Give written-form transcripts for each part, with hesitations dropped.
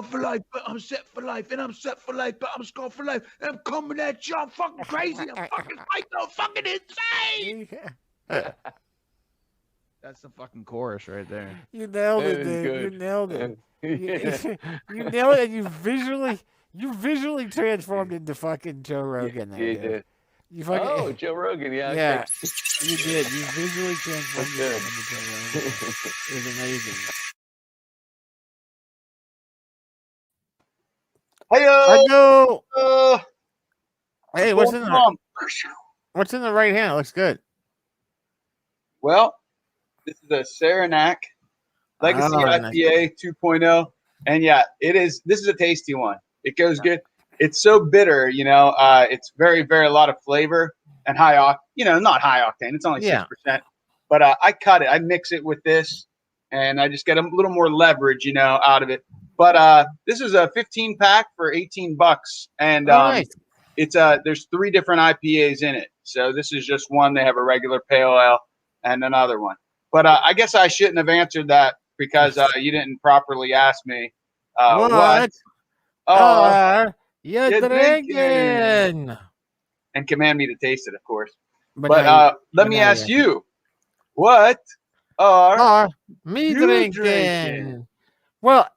scarred for life, but I'm set for life, and I'm set for life, but I'm scarred for life, and I'm coming at you. I'm fucking crazy. I'm fucking psycho, fucking insane. That's the fucking chorus right there. You nailed it, That is dude. You good. nailed it. Yeah. You nailed it. And you visually transformed into fucking Joe Rogan there, You dude. did. You fucking, Oh, Joe Rogan. Yeah. yeah, Okay. you did. You visually transformed That's good. yourself into Joe Rogan. It was amazing. I Hey, know. uh, Hey, what's what's in going the on? what's in the right hand? It looks good. Well, this is a Saranac Legacy Oh, nice. IPA 2.0, and yeah, it is. This is a tasty one. It goes good. It's so bitter, it's very, very a lot of flavor and high octane. Not high octane. It's only 6%. But I cut it. I mix it with this, and I just get a little more leverage, out of it. But this is a 15 pack for $18, and Nice. it's there's 3 different IPAs in it. So this is just one. They have a regular pale ale and another one. But I guess I shouldn't have answered that because you didn't properly ask me what are you you're drinking? and command me to taste it, of course. But But let me ask you, what are me you drinking? drinking? Well,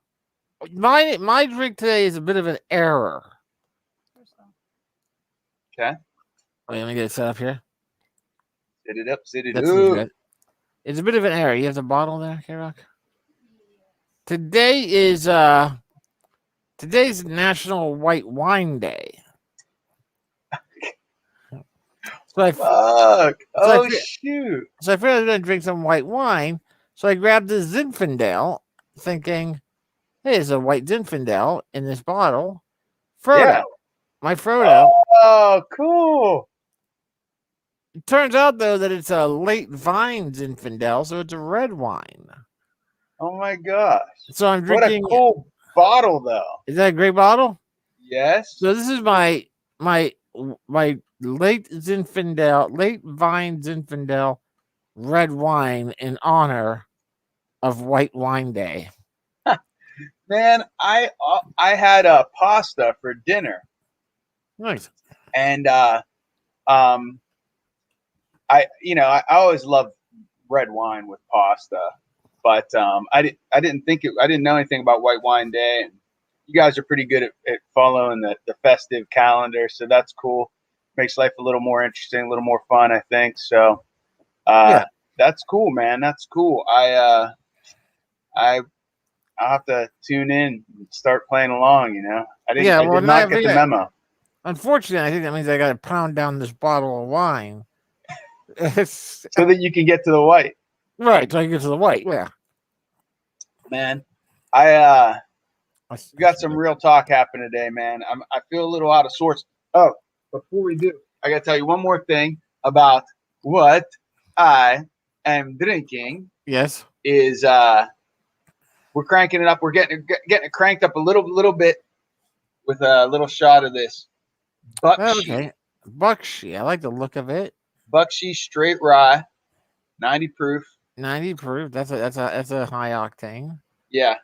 my drink today is a bit of an error. Okay. Wait, let me get it set up here. Set it up, set it That's up. good. It's a bit of an error. You have the bottle there, K-Rock? Today is today's National White Wine Day. So Fuck. Oh, I shoot. So I figured I was going to drink some white wine. So I grabbed the Zinfandel, thinking, hey, there's a white Zinfandel in this bottle. Frodo. Yeah. My Frodo. Oh, cool. It turns out, though, that it's a late vine Zinfandel, so it's a red wine. Oh, my gosh. So I'm drinking. What a cool bottle, though. Is that a great bottle? Yes. So this is my late vine Zinfandel red wine in honor of White Wine Day. Man, I had a pasta for dinner. Nice. And I always love red wine with pasta, but I didn't know anything about White Wine Day, and you guys are pretty good at following the festive calendar, so that's cool. Makes life a little more interesting, a little more fun, I think. So that's cool, man. That's cool. I'll have to tune in and start playing along. I did not get the memo. Unfortunately, I think that means I got to pound down this bottle of wine. So that you can get to the white. Right, so I can get to the white. Yeah. Man, we got some real talk happening today, man. I feel a little out of sorts. Oh, before we do, I got to tell you one more thing about what I am drinking. Yes. Is we're cranking it up. We're getting it cranked up a little bit with a little shot of this Bakshi. Okay. Bakshi. I like the look of it. Bakshi straight rye, 90 proof. 90 proof. That's a high octane. Yeah.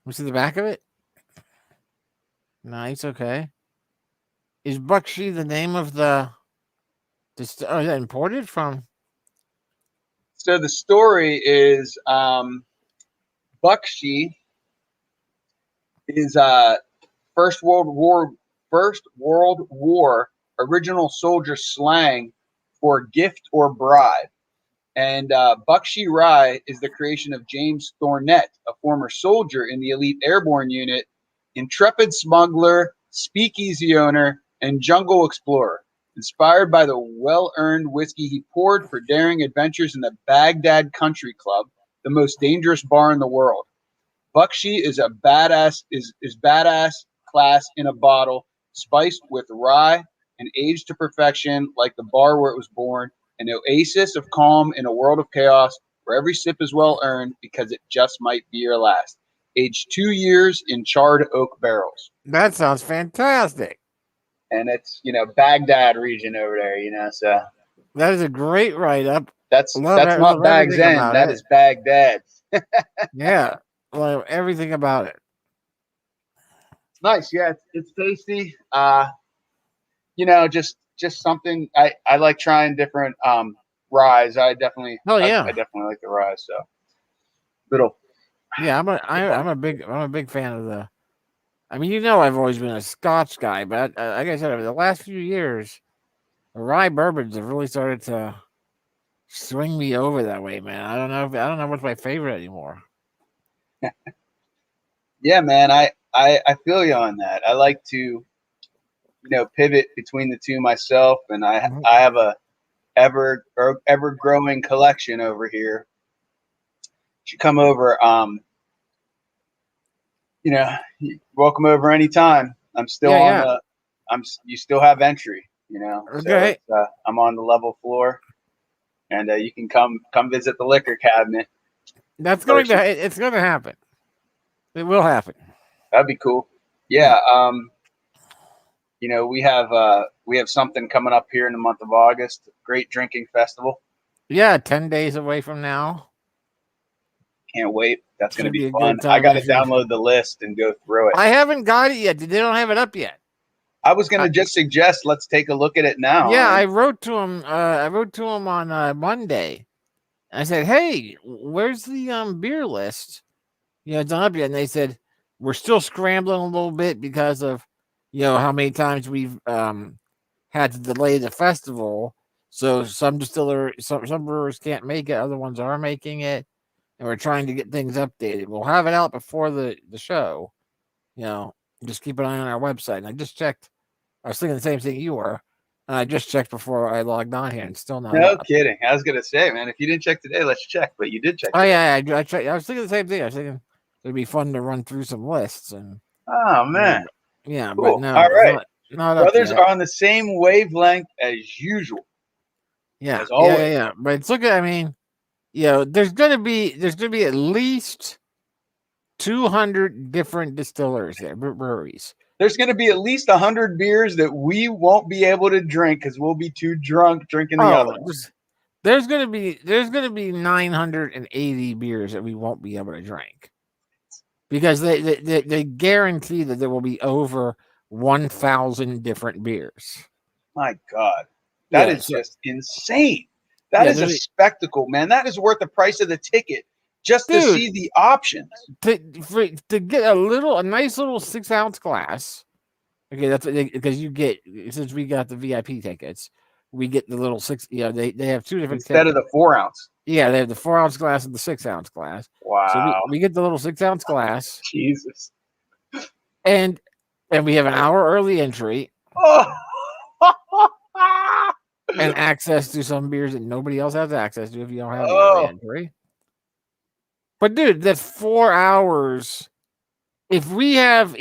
We see the back of it. Nice. Okay. Is Bakshi the name of the? Is that imported from? So the story is Bakshi is First World War original soldier slang for gift or bribe. And Bakshi Rye is the creation of James Thornett, a former soldier in the elite airborne unit, intrepid smuggler, speakeasy owner, and jungle explorer. Inspired by the well-earned whiskey he poured for daring adventures in the Baghdad Country Club, the most dangerous bar in the world. Bakshi is a badass class in a bottle, spiced with rye and aged to perfection like the bar where it was born, an oasis of calm in a world of chaos where every sip is well-earned because it just might be your last. Aged 2 years in charred oak barrels. That sounds fantastic. And it's, Baghdad region over there, so. That is a great write-up. That's not Baghdad. That is Baghdad. Yeah. Like everything about it. It's nice. Yeah, it's tasty. Just something I like trying different ryes. I definitely Oh I yeah, definitely like the rye. So little yeah. I'm a big fan of the. I mean, I've always been a Scotch guy, but like I said, over the last few years, the rye bourbons have really started to swing me over that way, man. I don't know what's my favorite anymore. yeah, man. I feel you on that. I like to pivot between the two myself, and Mhm. I have a ever growing collection over here. You should come over. You're welcome over anytime. I'm still Yeah, on yeah. the. You still have entry. So Okay, it's I'm on the level floor, and you can come visit the liquor cabinet that's going to. person. It's going to happen. It will happen. That'd be cool. Yeah. Yeah. We have something coming up here in the month of August. Great drinking festival. Yeah, 10 days away from now. Can't wait. That's going to Should be be a fun. good I time. got to download the list and go through it. I haven't got it yet. They don't have it up yet. I was going to just suggest let's take a look at it now. Yeah, I wrote to him. I wrote to him on Monday. I said, "Hey, where's the beer list? It's not up yet." And they said we're still scrambling a little bit because of how many times we've had to delay the festival. So some brewers can't make it, other ones are making it, and we're trying to get things updated. We'll have it out before the show. Just keep an eye on our website. And I just checked. I was thinking the same thing you were. And I just checked before I logged on here and still not No up. kidding. I was going to say, man, if you didn't check today, let's check. But you did check. Oh, today. yeah, I checked. I was thinking the same thing. I was thinking it'd be fun to run through some lists. And Oh, man. yeah, Cool. but no. All right. Not Brothers up yet. are on the same wavelength as usual. Yeah, as always. yeah. But it's looking, I mean, there's gonna be at least 200 different distillers there, breweries. There's going to be at least 100 beers that we won't be able to drink because we'll be too drunk drinking the other ones. There's gonna be 980 beers that we won't be able to drink because they guarantee that there will be over 1,000 different beers. My God, that is just insane. That is a spectacle, man. That is worth the price of the ticket just to see the options. To get a nice little 6-ounce glass. Okay, that's because you get, since we got the VIP tickets, we get the little 6. They have two different instead tickets. of the 4-ounce. Yeah, they have the 4-ounce glass and the 6-ounce glass. Wow. So we get the little 6-ounce glass. Jesus. And we have an hour early entry. Oh. And access to some beers that nobody else has access to if you don't have the early entry. But dude, that's 4 hours. If we have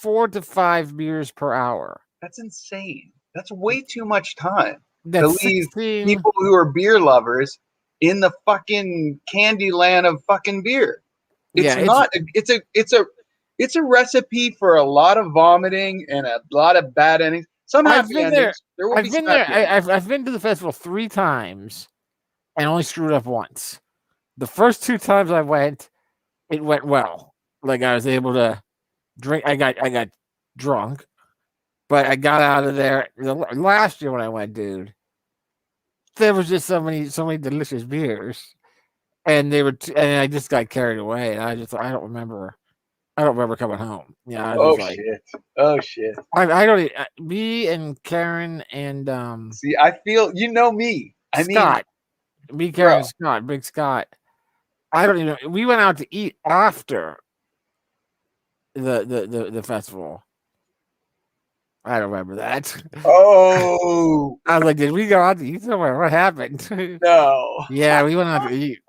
4 to 5 beers per hour, that's insane. That's way too much time to leave people who are beer lovers in the fucking candy land of fucking beer. It's a recipe for a lot of vomiting and a lot of bad endings. Some happy endings. I've been to the festival 3 times and only screwed up once. The first 2 times I went, it went well. Like I was able to drink. I got drunk, but I got out of there. Last year when I went, dude, there was just so many delicious beers, and and I just got carried away. And I don't remember coming home. Yeah. Oh shit. I don't. Me and Karen and see, I feel me. Scott, me, Karen, and Scott, Big Scott. I don't even. We went out to eat after the festival. I don't remember that. Oh, I was like, did we go out to eat somewhere? What happened? No. Yeah, we went out to eat.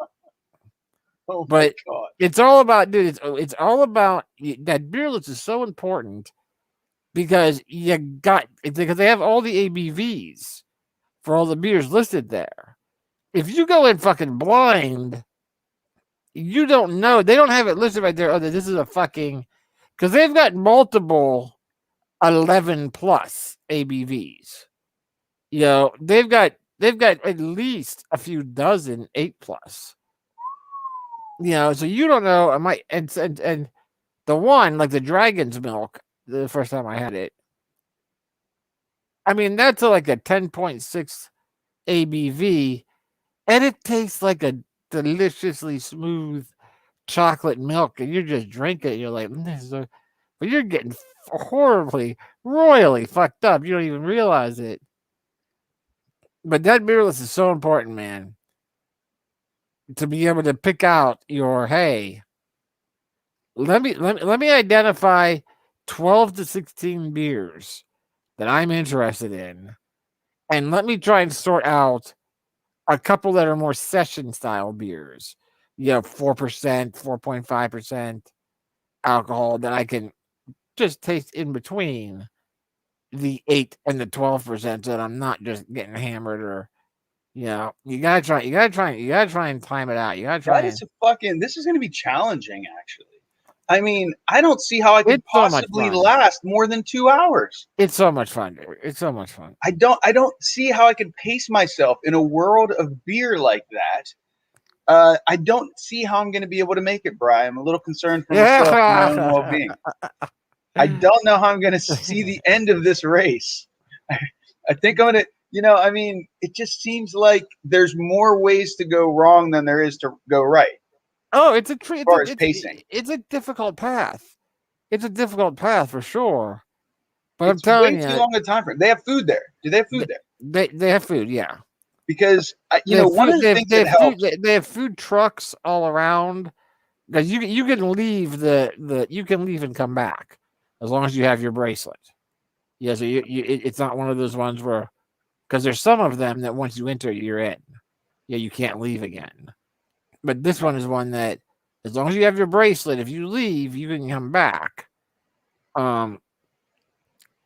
Oh, but God. It's all about, dude. It's all about that beer list is so important because because they have all the ABVs for all the beers listed there. If you go in fucking blind, you don't know. They don't have it listed right there. Oh, this is a fucking, because they've got multiple 11 plus ABVs. They've got at least a few dozen 8 plus. So you don't know. I might and the one like the dragon's milk. The first time I had it, I mean that's like a 10.6 ABV, and it tastes like a deliciously smooth chocolate milk, and you just drink it. You're like, this is but you're getting horribly, royally fucked up. You don't even realize it. But that beer list is so important, man. To be able to pick out your let me identify 12 to 16 beers that I'm interested in, and let me try and sort out a couple that are more session style beers. 4%, 4.5% alcohol that I can just taste in between the 8 and the 12%, so that I'm not just getting hammered or you gotta try and time it out. You gotta try That is this is going to be challenging, actually. I mean, I don't see how I could It's so much possibly fun. last more than 2 hours. It's so much fun, dude. It's so much fun. I don't see how I could pace myself in a world of beer like that. I don't see how I'm going to be able to make it, Brian. I'm a little concerned for myself and my own well-being. I don't know how I'm going to see the end of this race. I think I'm going to, I mean, it just seems like there's more ways to go wrong than there is to go right. Oh, it's a treat. As far as pacing. It's a difficult path. It's a difficult path for sure. But It's I'm telling way you, too long a time frame. They have food there. Do they have food there? they have food, yeah. Because one of the things that helps. They have food trucks all around. Because you can leave you can leave and come back as long as you have your bracelet. Yeah, so it's not one of those ones where, because there's some of them that once you enter, you're in. Yeah, you can't leave again. But this one is one that, as long as you have your bracelet, if you leave, you can come back. But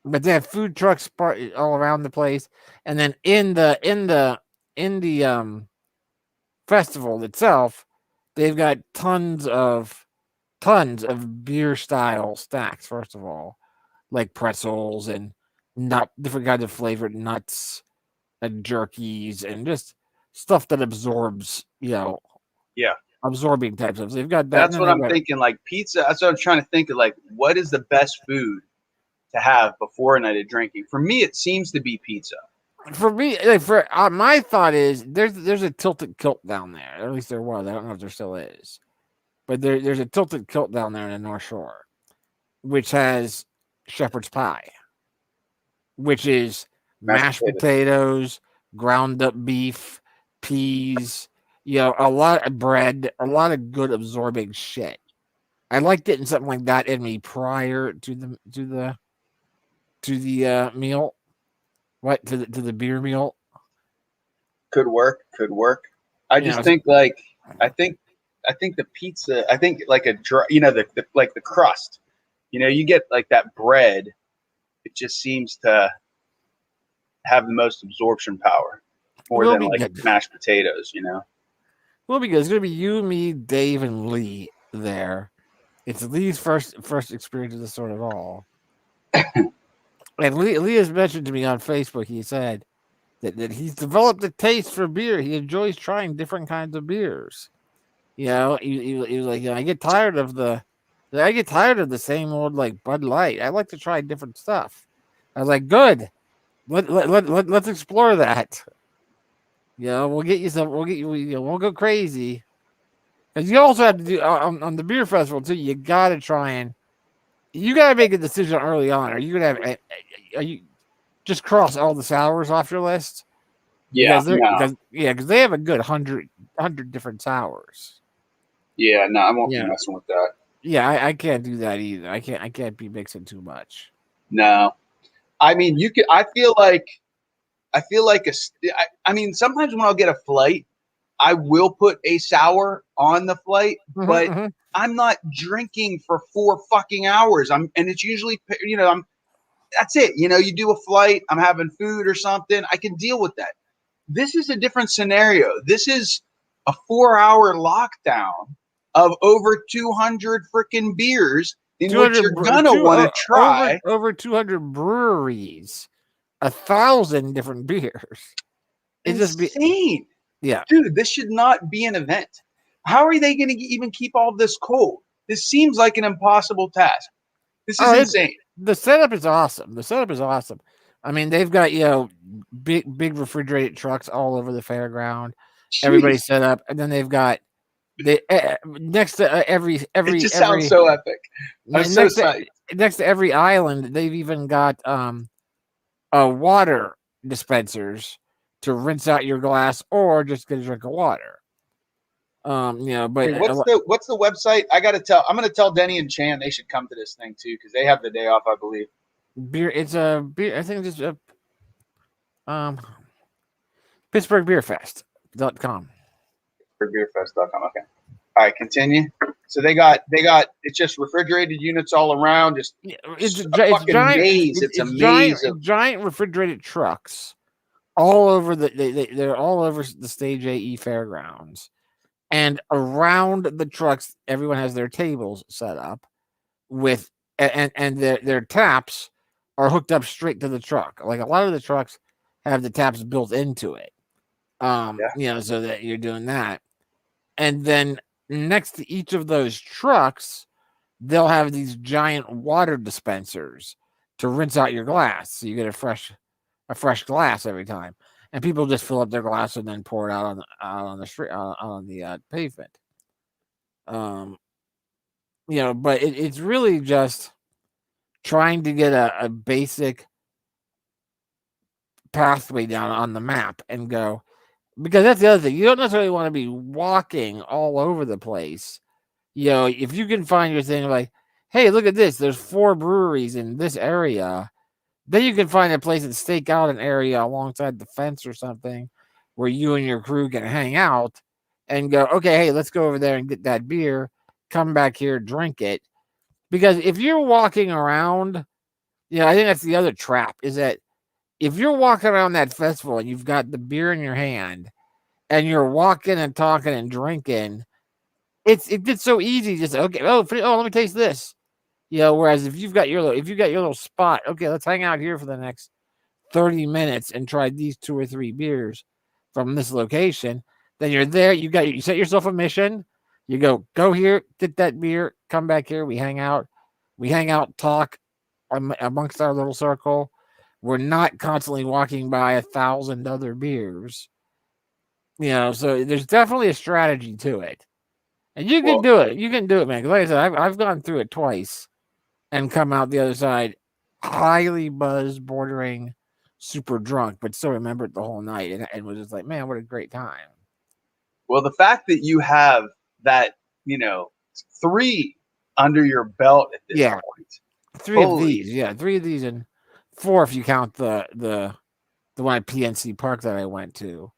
they have food trucks all around the place, and then in the festival itself, they've got tons of beer style snacks. First of all, like pretzels and different kinds of flavored nuts and jerkies and just stuff that absorbs, absorbing types of. They've got that. That's what I'm thinking. Like pizza. That's what I'm trying to think of. Like, what is the best food to have before a night of drinking? For me, it seems to be pizza. For me, my thought is there's a Tilted Kilt down there. At least there was. I don't know if there still is, but there's a Tilted Kilt down there in the North Shore, which has shepherd's pie, which is mashed potatoes, ground up beef, peas, a lot of bread, a lot of good absorbing shit. I like getting something like that in me prior to the meal. What, to the beer meal? Could work. I just think I think the pizza. I think like a dry, the crust. You get like that bread. It just seems to have the most absorption power more than like good mashed potatoes. Well, because it's gonna be you, me, Dave, and Lee there. It's Lee's first experience of this sort of all. And Lee has mentioned to me on Facebook, he said that he's developed a taste for beer. He enjoys trying different kinds of beers. He was like, I get tired of the same old like Bud Light. I like to try different stuff. I was like, good. Let's explore that. We'll get you some. We'll get you. We'll go crazy. Because you also have to do on the beer festival too. You got to try and. You got to make a decision early on. Are you gonna have? Just cross all the sours off your list? Yeah, because they have a good 100 different sours. Yeah, no, I won't be messing with that. Yeah, I can't do that either. I can't be mixing too much. No, I mean you could. I feel like I mean sometimes when I'll get a flight, I will put a sour on the flight, but I'm not drinking for 4 fucking hours. And it's usually, that's it. You do a flight, I'm having food or something. I can deal with that. This is a different scenario. This is a 4-hour lockdown of over 200 freaking beers in which you're going to want to try. Over 200 breweries, 1,000 different beers. It's insane. Yeah. Dude, this should not be an event. How are they going to even keep all of this cold? This seems like an impossible task. This is Oh, insane. The setup is awesome. The setup is awesome. I mean, they've got big refrigerated trucks all over the fairground. Everybody's Jeez. set up, and then they've got next to every It just sounds so epic. I'm so psyched. next to every island, they've even got water dispensers to rinse out your glass or just get a drink of water. But Hey, what's the website? I'm gonna tell Denny and Chan they should come to this thing too because they have the day off, I believe. beer. It's a beer. I think it's just PittsburghBeerFest.com. BeerFest.com. Okay. All right, continue. So they got it's just refrigerated units all around. Just It's a fucking maze. It's a maze of giant refrigerated trucks all over they're all over the Stage AE fairgrounds, and around the trucks, everyone has their tables set up with and their taps are hooked up straight to the truck. Like a lot of the trucks have the taps built into it. So that you're doing that, and then next to each of those trucks, they'll have these giant water dispensers to rinse out your glass, so you get a fresh glass every time. And people just fill up their glass and then pour it out on the street, on the pavement. But it's really just trying to get a basic pathway down on the map and go, because that's the other thing. You don't necessarily want to be walking all over the place. If you can find your thing like, hey, look at this, there's 4 breweries in this area, then you can find a place and stake out an area alongside the fence or something where you and your crew can hang out and go, okay, hey, let's go over there and get that beer, come back here, drink it. Because if you're walking around, I think that's the other trap, is that if you're walking around that festival and you've got the beer in your hand and you're walking and talking and drinking, it gets so easy. Just okay. Let me taste this. Whereas if you've got your little spot, okay, let's hang out here for the next 30 minutes and try these 2 or 3 beers from this location. Then you're there. You set yourself a mission. You go here, get that beer, come back here. We hang out, talk amongst our little circle. We're not constantly walking by 1,000 other beers. So there's definitely a strategy to it. And you can do it. You can do it, man. Because like I said, I've gone through it twice and come out the other side highly buzzed, bordering super drunk, but still remembered the whole night and was just like, man, what a great time. Well, the fact that you have that, 3 under your belt at this point. 3 of these. 3 of these and 4 if you count the one at PNC Park that I went to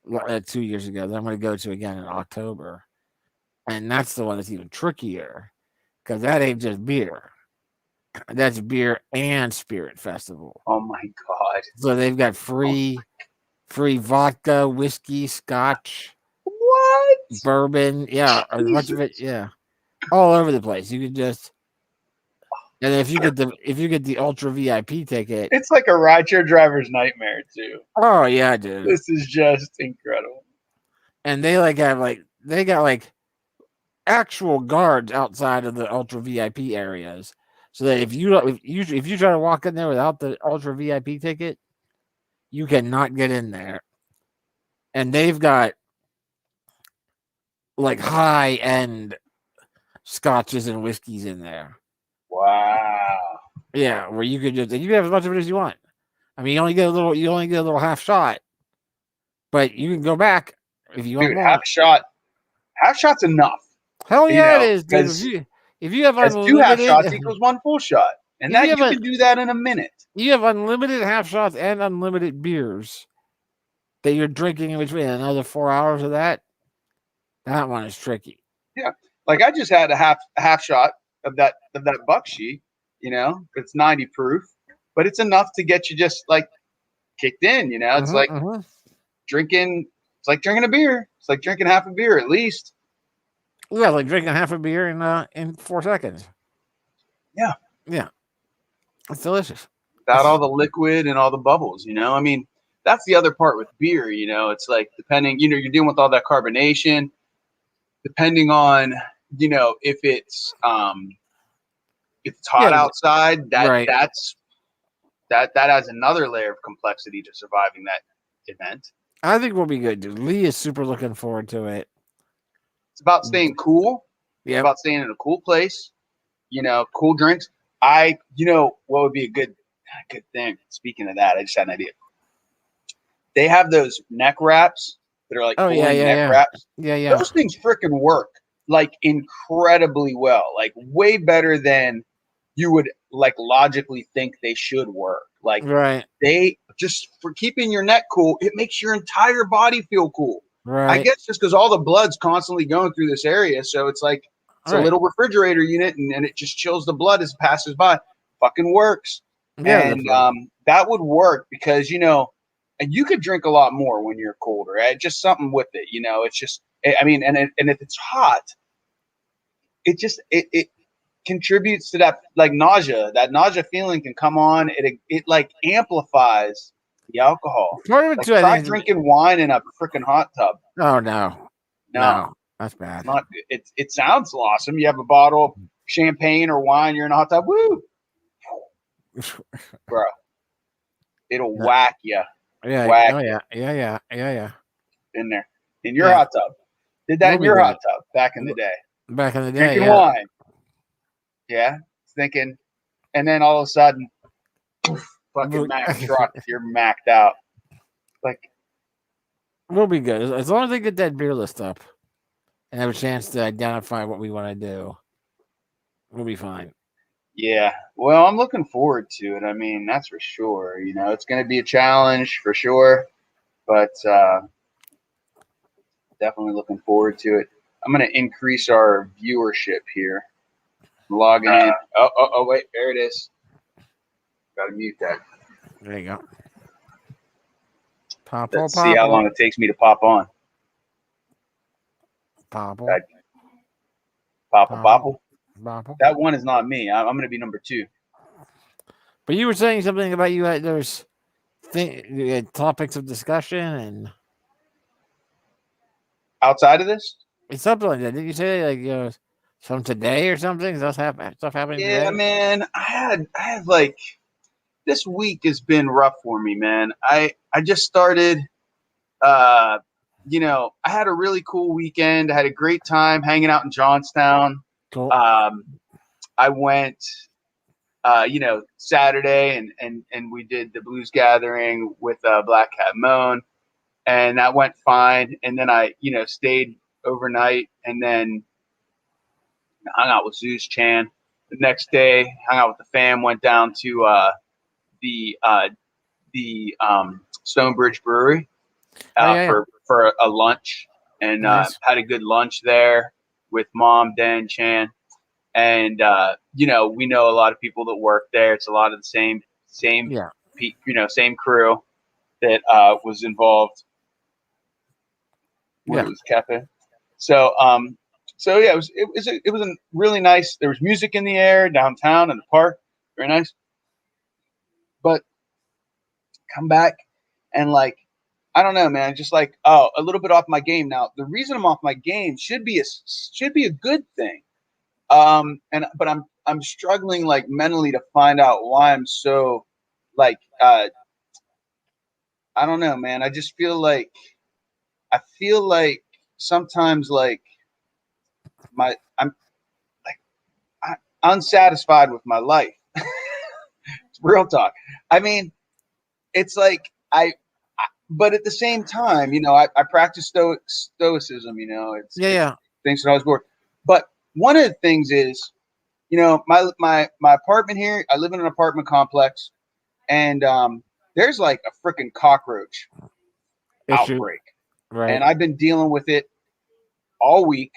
2 years ago that I'm going to go to again in October. And that's the one that's even trickier because that ain't just beer. That's beer and spirit festival. Oh my God. So they've got free vodka, whiskey, scotch. What? Bourbon. Yeah. A bunch of it. Yeah. All over the place. You can just, and if you get the ultra VIP ticket, it's like a rideshare driver's nightmare too. Oh yeah, dude. This is just incredible. And they got actual guards outside of the ultra VIP areas, so that if you try to walk in there without the ultra VIP ticket, you cannot get in there. And they've got like high end scotches and whiskeys in there. Wow. Yeah, where you could you can have as much of it as you want. I mean, you only get a little half shot, but you can go back if you want more. Half shot's enough. Hell yeah, it is, dude. If you have unlimited, 2 half shots equals 1 full shot, and that you can do that in a minute. You have unlimited half shots and unlimited beers that you're drinking in between. Another 4 hours of that. That one is tricky. Yeah, like I just had a half shot of that Buckshee. It's 90 proof, but it's enough to get you just like kicked in. It's like drinking. It's like drinking a beer. It's like drinking half a beer at least. Yeah, like drinking half a beer in 4 seconds. Yeah. Yeah. It's delicious. Without all the liquid and all the bubbles, I mean, that's the other part with beer, it's like depending, you're dealing with all that carbonation. depending on, if it's hot Yeah, outside, right. that has another layer of complexity to surviving that event. I think we'll be good, dude. Lee is super looking forward to it. It's about staying cool. It's Yeah. about staying in a cool place, cool drinks. What would be a good thing? Speaking of that, I just had an idea. They have those neck wraps that are like cooling neck wraps. Yeah. Those things freaking work like incredibly well, like way better than you would like logically think they should work. Like Right. they just for keeping your neck cool, it makes your entire body feel cool. Right. I guess just because all the blood's constantly going through this area, so it's like it's a little refrigerator unit, and it just chills the blood as it passes by. Fucking works. Yeah, And that would work because and you could drink a lot more when you're colder. Right? Just something with it, It's just, I mean, and if it's hot, it just it contributes to that like nausea. That nausea feeling can come on. It like amplifies the alcohol. Part of it Like, too, I try think, drinking wine in a freaking hot tub. Oh no, No, that's bad. not it sounds awesome. You have a bottle of champagne or wine, you're in a hot tub. Woo, bro. It'll whack you Yeah. Whack. Oh yeah. in there in your Yeah. hot tub. Did that We'll in be your good. hot tub back in the day. Back in the day, Drinking yeah. wine. Yeah. Thinking, and then all of a sudden, fucking Mac truck, you're macked out. Like, We'll be good as long as they get that beer list up and have a chance to identify what we want to do. We'll be fine. yeah. Well, I'm looking forward to it. I mean, that's for sure. It's going to be a challenge for sure, but definitely looking forward to it. I'm going to increase our viewership here. Logging in. Oh, wait, there it is. Got to mute that. There you go. Let's see how long it takes me to pop on. Popple. Popple. Popple. That one is not me. I'm going to be number 2. But you were saying something about there's topics of discussion and outside of this. It's something like that. Did you say like from today or something? Stuff happening Yeah, today? man. I had like this week has been rough for me, man. I just started. I had a really cool weekend. I had a great time hanging out in Johnstown. Cool. I went, Saturday and we did the blues gathering with Black Cat Moan, and that went fine. And then I, stayed overnight and then hung out with Zeus Chan. The next day, hung out with the fam. Went down to the Stonebridge Brewery for a lunch, and Nice. had a good lunch there with Mom, Dan, Chan, and we know a lot of people that work there. It's a lot of the same same crew that was involved. It was Cafe. So yeah, it was a really nice. There was music in the air downtown in the park, very nice. But come back and like, I don't know, man, just like a little bit off my game. Now the reason I'm off my game should be a good thing. But I'm struggling like mentally to find out why I'm so like I don't know, man. I just feel like sometimes like I'm unsatisfied with my life. It's real talk. I mean, it's like but at the same time, I practice stoicism. It's things that I was bored. But one of the things is, my apartment here. I live in an apartment complex, and there's like a freaking cockroach outbreak, right? And I've been dealing with it all week,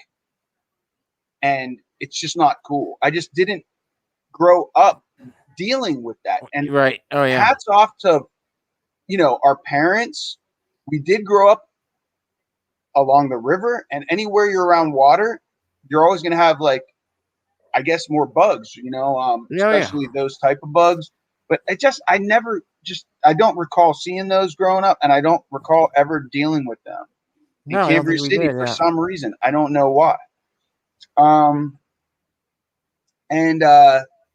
and it's just not cool. I just didn't grow up dealing with that, and right. Oh yeah. Hats off to our parents. We did grow up along the river, and anywhere you're around water, you're always going to have like, I guess, more bugs, especially those type of bugs. But I don't recall seeing those growing up, and I don't recall ever dealing with them. in No, I don't Cambria think we City did. for Yeah. some reason. I don't know why. And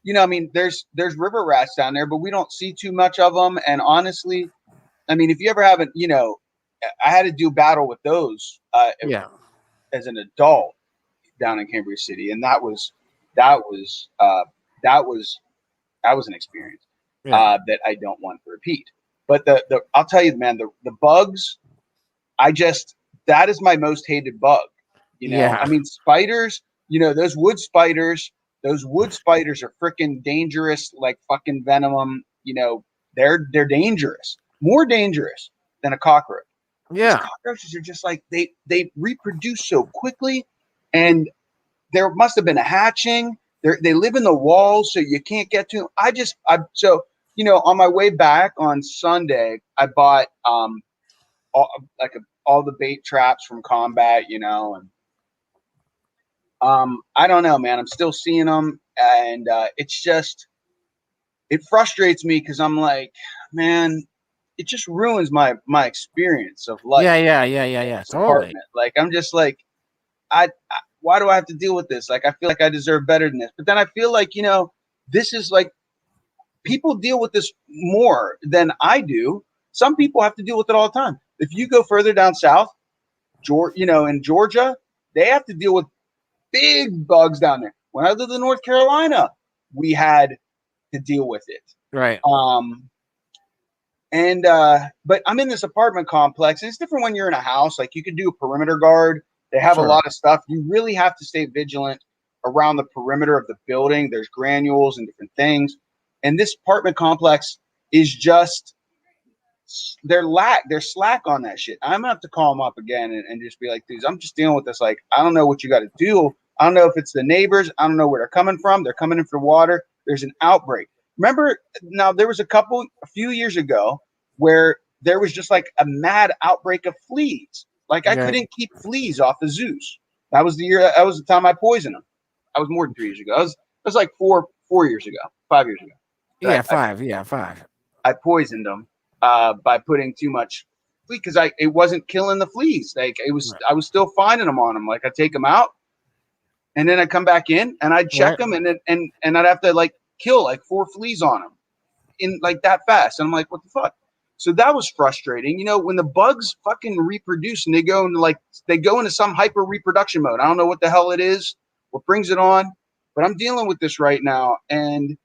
you know, I mean, there's river rats down there, but we don't see too much of them. And honestly, I mean, if you ever haven't, you know, I had to do battle with those Yeah. as an adult down in Cambria City, and that was uh, that was that was an experience Yeah. that I don't want to repeat. But the I'll tell you, man, the bugs, I just that is my most hated bug. You know, I Yeah. mean, spiders. You know, those wood spiders. Those wood spiders are freaking dangerous, like fucking venom. You know, they're dangerous, more dangerous than a cockroach. Because Yeah. cockroaches are just like they reproduce so quickly, and there must have been a hatching. They live in the walls, so you can't get to them. So you know, on my way back on Sunday, I bought all, all the bait traps from Combat, you know, and I don't know, man. I'm still seeing them, and it's just it frustrates me because I'm like, man, it just ruins my experience of life. Yeah. Yeah. Yeah. Yeah. Yeah. This Totally. apartment, like I'm just like, I why do I have to deal with this? Like I feel like I deserve better than this, but then I feel like you know this is like people deal with this more than I do. Some people have to deal with it all the time. If you go further down south, you know, in Georgia, they have to deal with big bugs down there. When I lived in North Carolina, we had to deal with it. Right. But I'm in this apartment complex, and it's different when you're in a house. Like you can do a perimeter guard. They have a Sure. lot of stuff. You really have to stay vigilant around the perimeter of the building. There's granules and different things. And this apartment complex is just they're slack on that shit. I'm gonna have to call them up again and just be like, dudes, I'm just dealing with this. Like, I don't know what you got to do. I don't know if it's the neighbors. I don't know where they're coming from. They're coming in for water. There's an outbreak. Remember, now there was a few years ago where there was just like a mad outbreak of fleas. Like I Okay. couldn't keep fleas off the Zeus. That was the time I poisoned them. That was more than 3 years ago. It was like 4 years ago, 5 years ago. Yeah. 5. Yeah. 5. I poisoned them by putting too much flea because it wasn't killing the fleas. Like Right. I was still finding them on them. Like I take them out, and then I come back in and I check Right. them, and I'd have to like kill like 4 fleas on them in like that fast. And I'm like, what the fuck? So that was frustrating. You know, when the bugs fucking reproduce and they go into some hyper reproduction mode. I don't know what the hell it is, what brings it on, but I'm dealing with this right now, and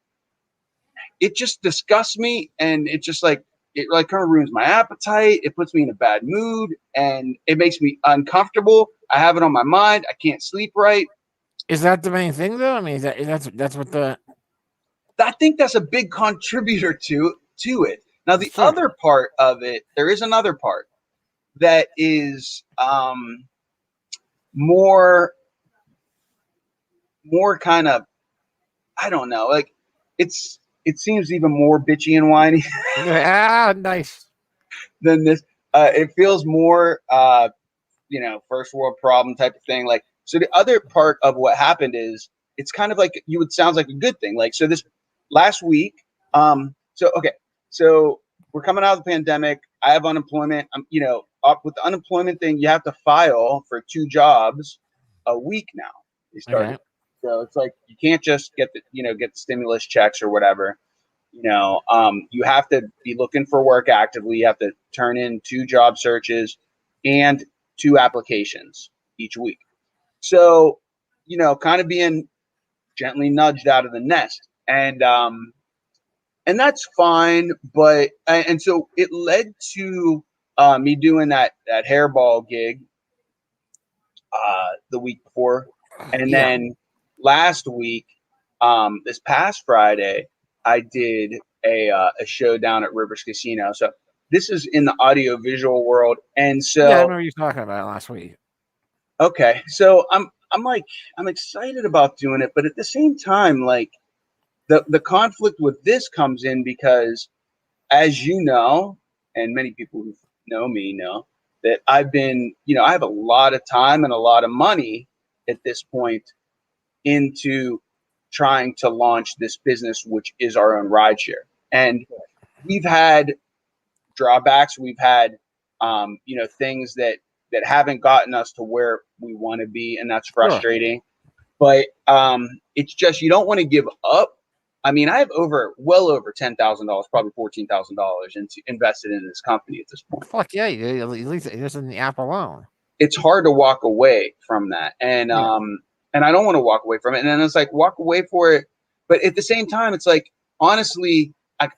it just disgusts me, and it just like it like kind of ruins my appetite. It puts me in a bad mood, and it makes me uncomfortable. I have it on my mind. I can't sleep right. Is that the main thing, though? I mean, that's what the I think that's a big contributor to it. Now, the sure. other part of it, there is another part that is more kind of, I don't know, like it seems even more bitchy and whiny Nice. than this. It feels more you know, first world problem type of thing. Like, so the other part of what happened is it's kind of like sounds like a good thing. Like, so this last week, so we're coming out of the pandemic. I have unemployment. I'm, you know, up with the unemployment thing, you have to file for 2 jobs a week now. They started. Okay. So it's like you can't just get the stimulus checks or whatever. You know, you have to be looking for work actively. You have to turn in 2 job searches and 2 applications each week. So, you know, kind of being gently nudged out of the nest. And that's fine. But, and so it led to me doing that hairball gig the week before. And Yeah. then last week, this past Friday, I did a show down at Rivers Casino. So this is in the audio visual world. And so, Yeah, I remember you talking about it last week. okay, so I'm excited about doing it, but at the same time, like the conflict with this comes in because, as you know, and many people who know me know that I've been, you know, I have a lot of time and a lot of money at this point into trying to launch this business, which is our own rideshare, and we've had drawbacks. We've had, you know, things that that haven't gotten us to where we want to be, and that's Sure. frustrating. But it's just you don't want to give up. I mean, I have well over $10,000, probably $14,000 invested in this company at this point. Fuck yeah, at least just in the app alone. It's hard to walk away from that, and Yeah. and I don't want to walk away from it. And then it's like walk away for it, but at the same time, it's like honestly, like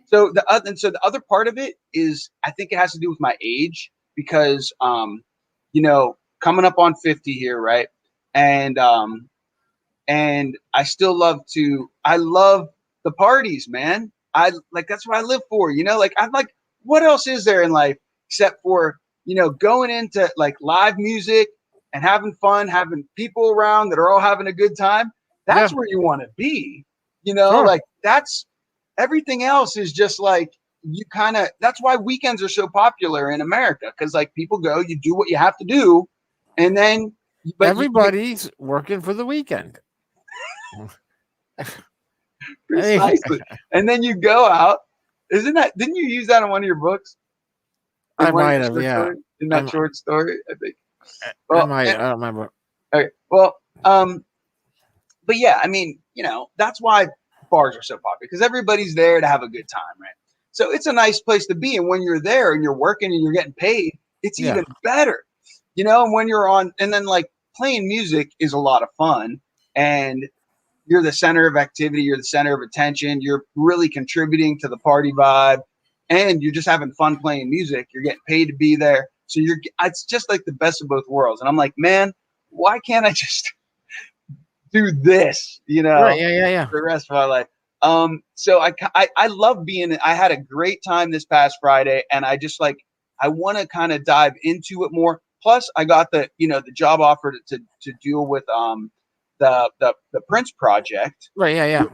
so the other part of it is I think it has to do with my age because coming up on 50 here, right? And I still love the parties, man. That's what I live for, like I'm like, what else is there in life except for, going into like live music and having fun, having people around that are all having a good time. That's where you want to be, Sure. like that's everything else is just like that's why weekends are so popular in America. Cause like people go, you do what you have to do. And then everybody's working for the weekend. Precisely. And then you go out. Didn't you use that in one of your books? I might have, yeah. In that short story, I think. I don't remember. Okay. Well, but yeah, I mean, that's why bars are so popular because everybody's there to have a good time, right? So it's a nice place to be. And when you're there and you're working and you're getting paid, it's even better, and when you're on, and then like playing music is a lot of fun and you're the center of activity. You're the center of attention. You're really contributing to the party vibe and you're just having fun playing music. You're getting paid to be there. So it's just like the best of both worlds. And I'm like, man, why can't I just do this, Right, yeah. for the rest of my life? So I love I had a great time this past Friday and I just like, I want to kind of dive into it more. Plus I got the job offer to deal with, the Prince project, right? Yeah.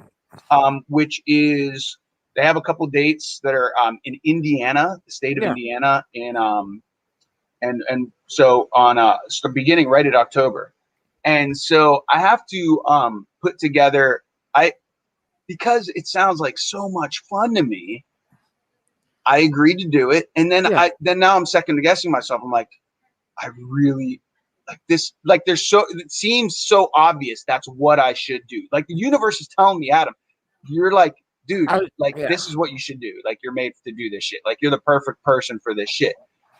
Which is they have a couple dates that are in Indiana, the state of Indiana, and so on beginning right at October, and so I have to put together because it sounds like so much fun to me. I agreed to do it, and then now I'm second guessing myself. I'm like, I really. Like this, like it seems so obvious. That's what I should do. Like the universe is telling me, Adam, you're like, dude, this is what you should do. Like you're made to do this shit. Like you're the perfect person for this shit.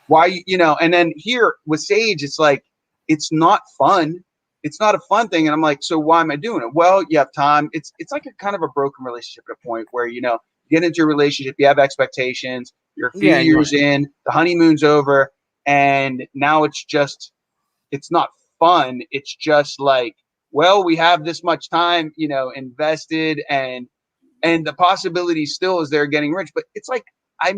Why, and then here with Sage, it's like, it's not fun. It's not a fun thing. And I'm like, so why am I doing it? Well, you have time. It's like a kind of a broken relationship at a point where, you get into a relationship, you have expectations, you're a few years in, the honeymoon's over. And now it's not fun. It's just like, well, we have this much time, invested and the possibility still is they're getting rich. But it's like, I'm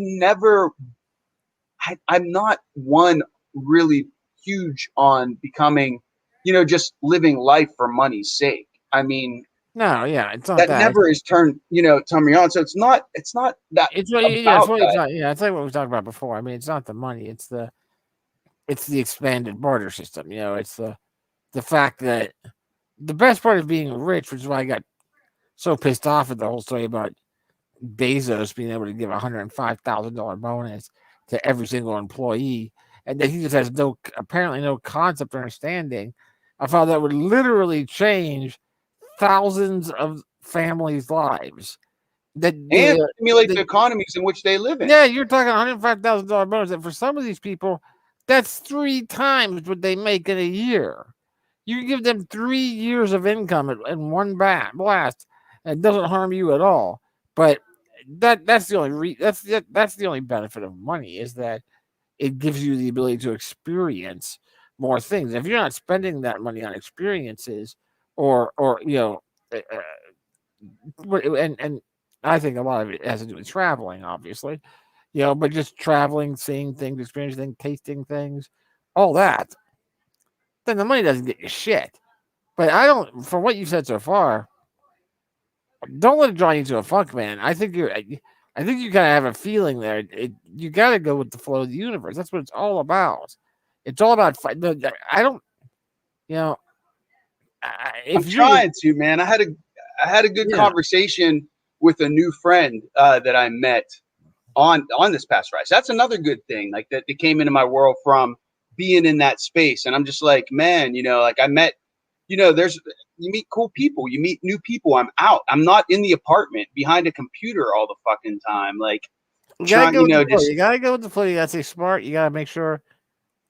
not one really huge on becoming, just living life for money's sake. I mean, no, yeah, it's not that never has turned me on. So it's not that. It's it's like what we talked about before. I mean, it's not the money. It's the expanded barter system. It's the fact that the best part of being rich, which is why I got so pissed off at the whole story about Bezos being able to give $105,000 bonus to every single employee, and that he just has apparently no concept or understanding of how that would literally change thousands of families' lives. And stimulate the economies in which they live in. Yeah, you're talking $105,000 bonus, and for some of these people, that's 3 times what they make in a year. You give them 3 years of income in one blast, and it doesn't harm you at all. But that's the only that's the only benefit of money is that it gives you the ability to experience more things. If you're not spending that money on experiences, or and I think a lot of it has to do with traveling, obviously. But just traveling, seeing things, experiencing things, tasting things, all that, then the money doesn't get you shit. But from what you've said so far, don't let it draw you to a funk, man. I think you kind of have a feeling there. You got to go with the flow of the universe. That's what it's all about. It's all about I'm trying to, man. I had a good conversation with a new friend that I met on this past rise. That's another good thing, like that came into my world from being in that space. And I'm just like, man, like I met, you meet cool people, you meet new people. I'm out. I'm not in the apartment behind a computer all the fucking time. Like, You gotta go with the flow. just You gotta go with the flow. You gotta stay smart. You gotta make sure,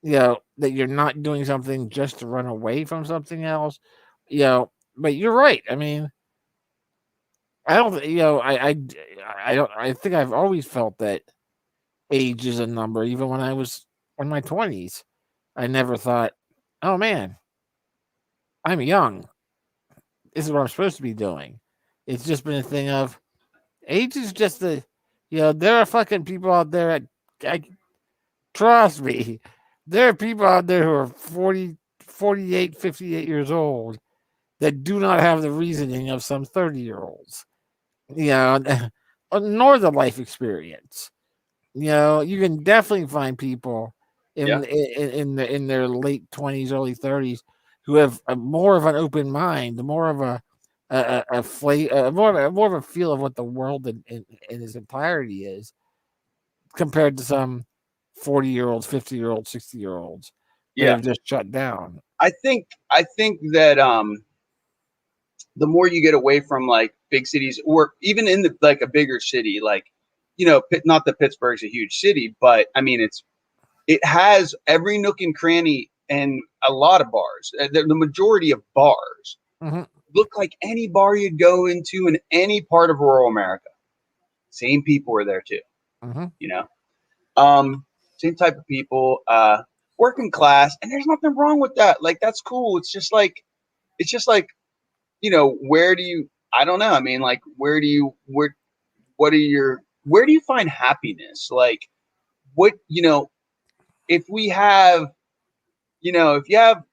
that you're not doing something just to run away from something else. But you're right. I mean, I don't, I don't, I think I've always felt that age is a number. Even when I was in my 20s, I never thought, oh man, I'm young. This is what I'm supposed to be doing. It's just been a thing of age is just there are fucking people out there trust me, there are people out there who are 40, 48, 58 years old that do not have the reasoning of some 30-year-olds, nor the life experience. You can definitely find people in their late 20s, early 30s who have more of an open mind, more of more of a feel of what the world in its entirety is, compared to some 40-year-olds, 50-year-olds, 60-year-olds that have just shut down. I think that the more you get away from like big cities, or even in like a bigger city, like not that Pittsburgh's a huge city, but I mean it has every nook and cranny and a lot of bars. The majority of bars look like any bar you'd go into in any part of rural America. Same people are there too. Same type of people, working class, and there's nothing wrong with that. Like, that's cool. It's just like, where do you, I don't know. I mean, like, where do you find happiness? Like, what, if we have, if you have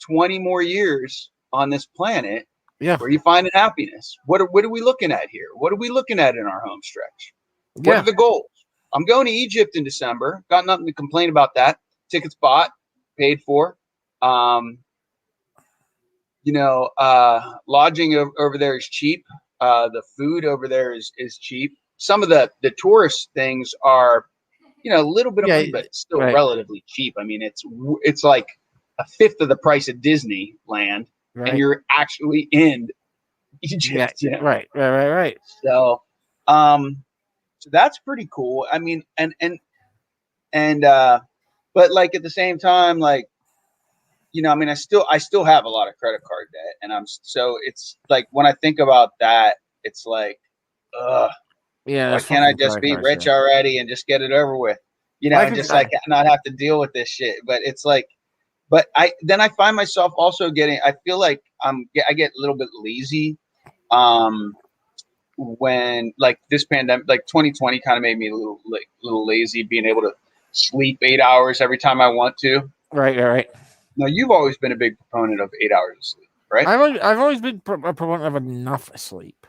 20 more years on this planet, where are you finding happiness? What are we looking at here? What are we looking at in our home stretch? What are the goals? I'm going to Egypt in December. Got nothing to complain about that. Tickets bought, paid for. Lodging over there is cheap. The food over there is cheap. Some of the tourist things are, a little bit of money, but still relatively cheap. I mean, it's like a fifth of the price of Disneyland, and you're actually in Egypt. Right. So, so that's pretty cool. I mean, but like at the same time, like, I mean, I still have a lot of credit card debt, and it's like when I think about that, it's like, why can't I just be rich already and just get it over with? Like not have to deal with this shit. But it's like, but I find myself also I feel like I get a little bit lazy. When like this pandemic, like 2020 kind of made me a little lazy, being able to sleep 8 hours every time I want to. Right. Now, you've always been a big proponent of 8 hours of sleep, right? I've always been a proponent of enough sleep,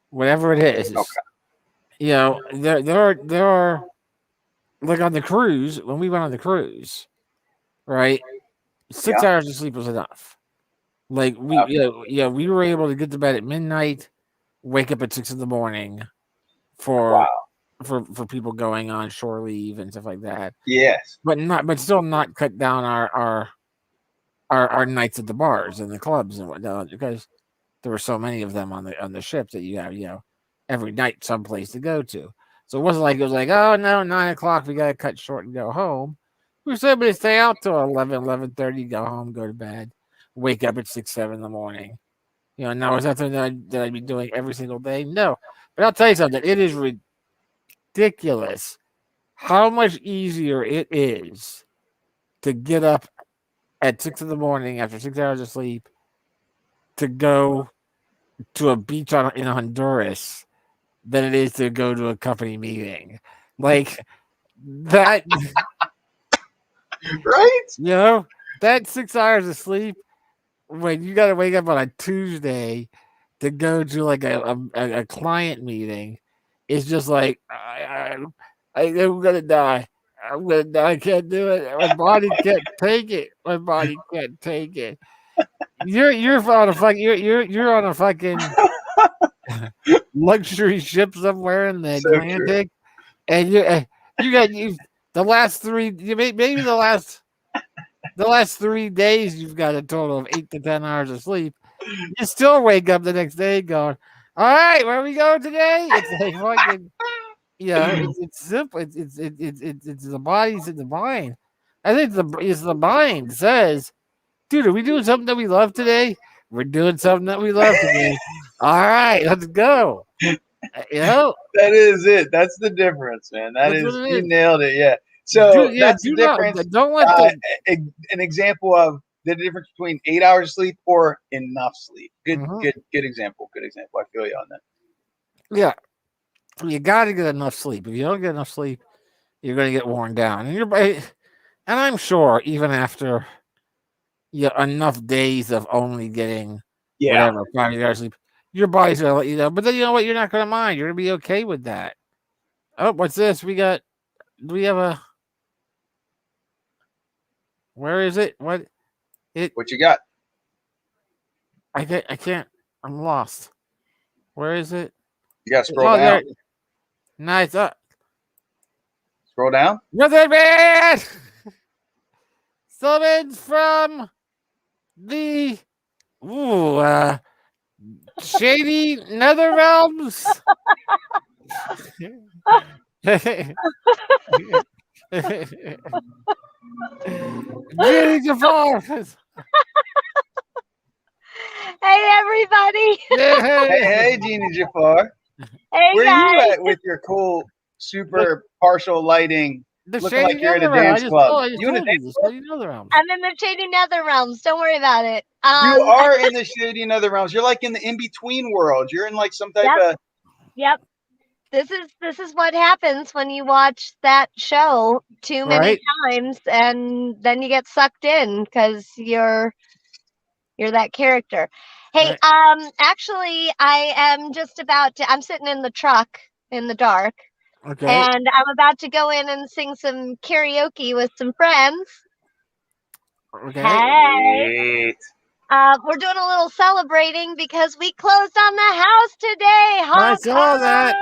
whatever it is. Okay. There are like on the cruise, when we went on the cruise, right? 6 hours of sleep was enough. Like we were able to get to bed at midnight, wake up at 6 in for people going on shore leave and stuff like that. Yes, but still not cut down our nights at the bars and the clubs and whatnot, because there were so many of them on the ship that you have every night someplace to go to. So it wasn't like oh no, 9 o'clock we gotta cut short and go home. We were able to stay out till 11:30, go home, go to bed, wake up at 6, 7 in the morning. Now is that something that I'd be doing every single day? No. But I'll tell you something. It is ridiculous how much easier it is to get up at 6 in after 6 hours of sleep to go to a beach in Honduras than it is to go to a company meeting. Like that. Right? That 6 hours of sleep, when you got to wake up on a Tuesday to go to like a client meeting, it's just like I'm gonna die. I'm gonna die. I can't do it. My body can't take it. My body can't take it. You're on a fucking luxury ship somewhere in the Atlantic, and you got the last three, maybe the last 3 days, you've got a total of 8 to 10 hours of sleep. You still wake up the next day going, "All right, where are we going today?" It's like fucking, it's simple. It's the body's in the mind. I think it's the mind says, "Dude, are we doing something that we love today? We're doing something that we love today. All right, let's go." That is it. That's the difference, man. That That's is, what it you is. nailed it. Yeah. So that's the do not difference. don't let the An example of the difference between 8 hours of sleep or enough sleep. Good example. Good example. I feel you on that. yeah. You got to get enough sleep. If you don't get enough sleep, you're going to get worn down, and and I'm sure even after enough days of only getting whatever 5 hours sleep, your body's going to let you know. But then you know what? You're not going to mind. You're going to be okay with that. Oh, what's this? Do we have a? Where is it? What you got? I can't. I'm lost. Where is it? You got to scroll down. There. Nice. Scroll down. Nothing bad. Summons from the shady nether realms. Genie Jafar. Hey, everybody. Hey, Genie Jafar. Hey, Where guys. are you at with your cool, super partial lighting? The Looking like you're at a nether realm. dance club. I just You in a told you, dance the shady nether realms. I'm in the shady nether realms. Don't worry about it. You are in the shady nether realms. You're like in the in-between world. You're in like some type of... Yep. This is what happens when you watch that show too many times, and then you get sucked in because you're that character. Hey, actually, I am just about to. I'm sitting in the truck in the dark, okay, and I'm about to go in and sing some karaoke with some friends. Okay. Hey. We're doing a little celebrating because we closed on the house today. I saw that.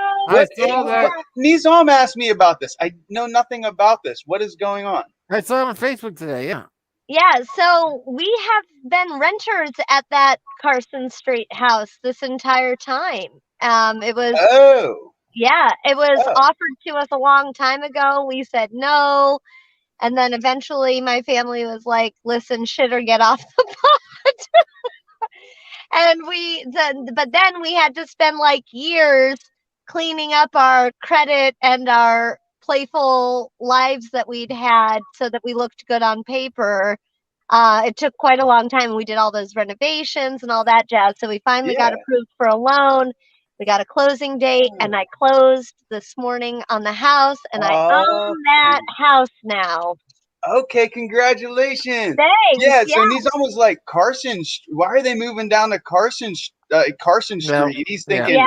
Nizam asked me about this. I know nothing about this. What is going on? I saw it on Facebook today. Yeah. Yeah, so we have been renters at that Carson Street house this entire time. It was offered to us a long time ago. We said no, and then eventually my family was like, "Listen, shit or get off the pot." And but then we had to spend like years cleaning up our credit and our playful lives that we'd had so that we looked good on paper. It took quite a long time. We did all those renovations and all that jazz. So we finally got approved for a loan. We got a closing date, and I closed this morning on the house, and I own that house now. Okay, congratulations. Thanks. Yeah, so he's almost like Carson. Why are they moving down to Carson Street? He's thinking,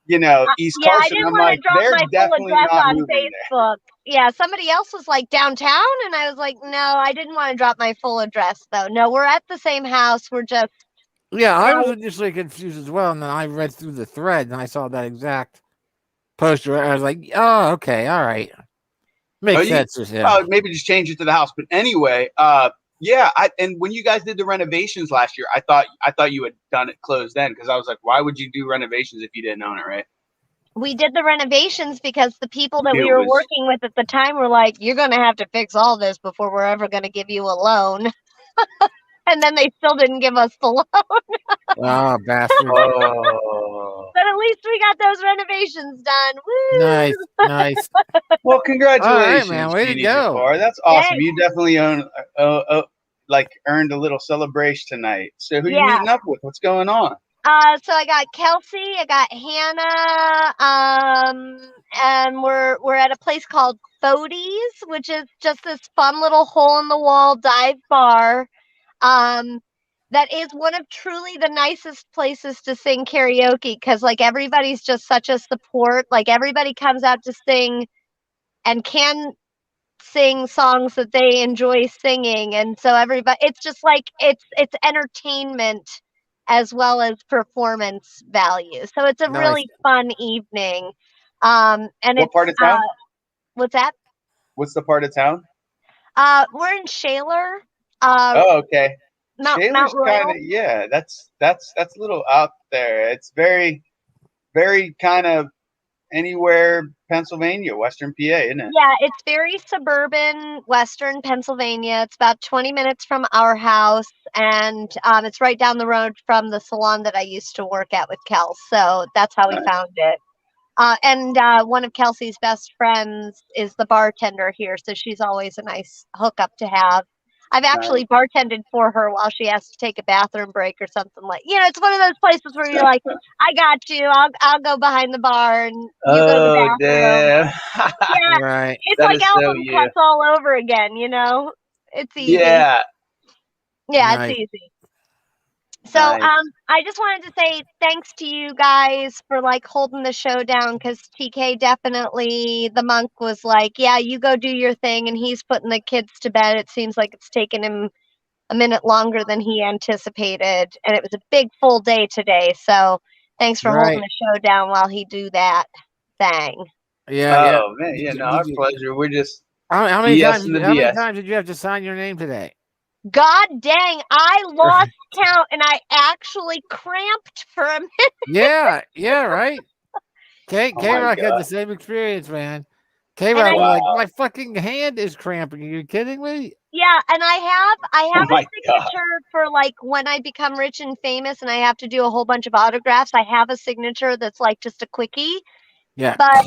East Carson. I didn't I'm want like, to drop they're my full definitely address not on moving Facebook. Yeah, somebody else was like downtown, and I was like, no, I didn't want to drop my full address, though. No, we're at the same house. We're just... Yeah, I was initially confused as well, and then I read through the thread, and I saw that exact poster. I was like, oh, okay, all right. Makes sense. Maybe just change it to the house. But anyway, and when you guys did the renovations last year, I thought you had done it closed then, because I was like, why would you do renovations if you didn't own it, right? We did the renovations because the people that we were working with at the time were like, you're going to have to fix all this before we're ever going to give you a loan. And then they still didn't give us the loan. Oh, bastard. But at least we got those renovations done. Woo! Nice. Well, congratulations, man. Way to go. Jafar. That's awesome. Thanks. You definitely earned a little celebration tonight. So who are you meeting up with? What's going on? So I got Kelsey, I got Hannah, and we're at a place called Fodies, which is just this fun little hole in the wall dive bar. That is one of truly the nicest places to sing karaoke, because like everybody's just such a support. Like everybody comes out to sing and can sing songs that they enjoy singing, and so everybody, it's just like it's entertainment as well as performance value. So it's a really fun evening. And what part of town? What's that? What's the part of town? We're in Shaler. Oh, okay. Mount Shaler's Royal. kind of, yeah, that's a little out there. It's very, very kind of anywhere Pennsylvania, Western PA, isn't it? Yeah, it's very suburban, Western Pennsylvania. It's about 20 minutes from our house, and it's right down the road from the salon that I used to work at with Kel. So that's how we Nice. found it. And one of Kelsey's best friends is the bartender here, so she's always a nice hookup to have. I've actually bartended for her while she has to take a bathroom break or something like. It's one of those places where you're like, I got you. I'll go behind the bar and you go to the bathroom. Damn. Yeah, Right. it's That like is so album you. cuts all over again. It's easy. Yeah. Yeah, Nice. it's easy. So Nice. I just wanted to say thanks to you guys for like holding the show down, because TK definitely, the monk was like, yeah, you go do your thing, and he's putting the kids to bed. It seems like it's taken him a minute longer than he anticipated, and it was a big full day today. So thanks for holding Right. the show down while he do that thing. Yeah. Oh man, yeah, Did- no, our did you- pleasure. We're just How many BS times? in the How many BS. times did you have to sign your name today? God dang, I lost count, and I actually cramped for a minute. Yeah. Right. K Oh my Rock had God. the same experience, man. K And Rock I- was like, Wow. my fucking hand is cramping. Are you kidding me? Yeah, and I have my a signature for like when I become rich and famous and I have to do a whole bunch of autographs. I have a signature that's like just a quickie. Yeah. But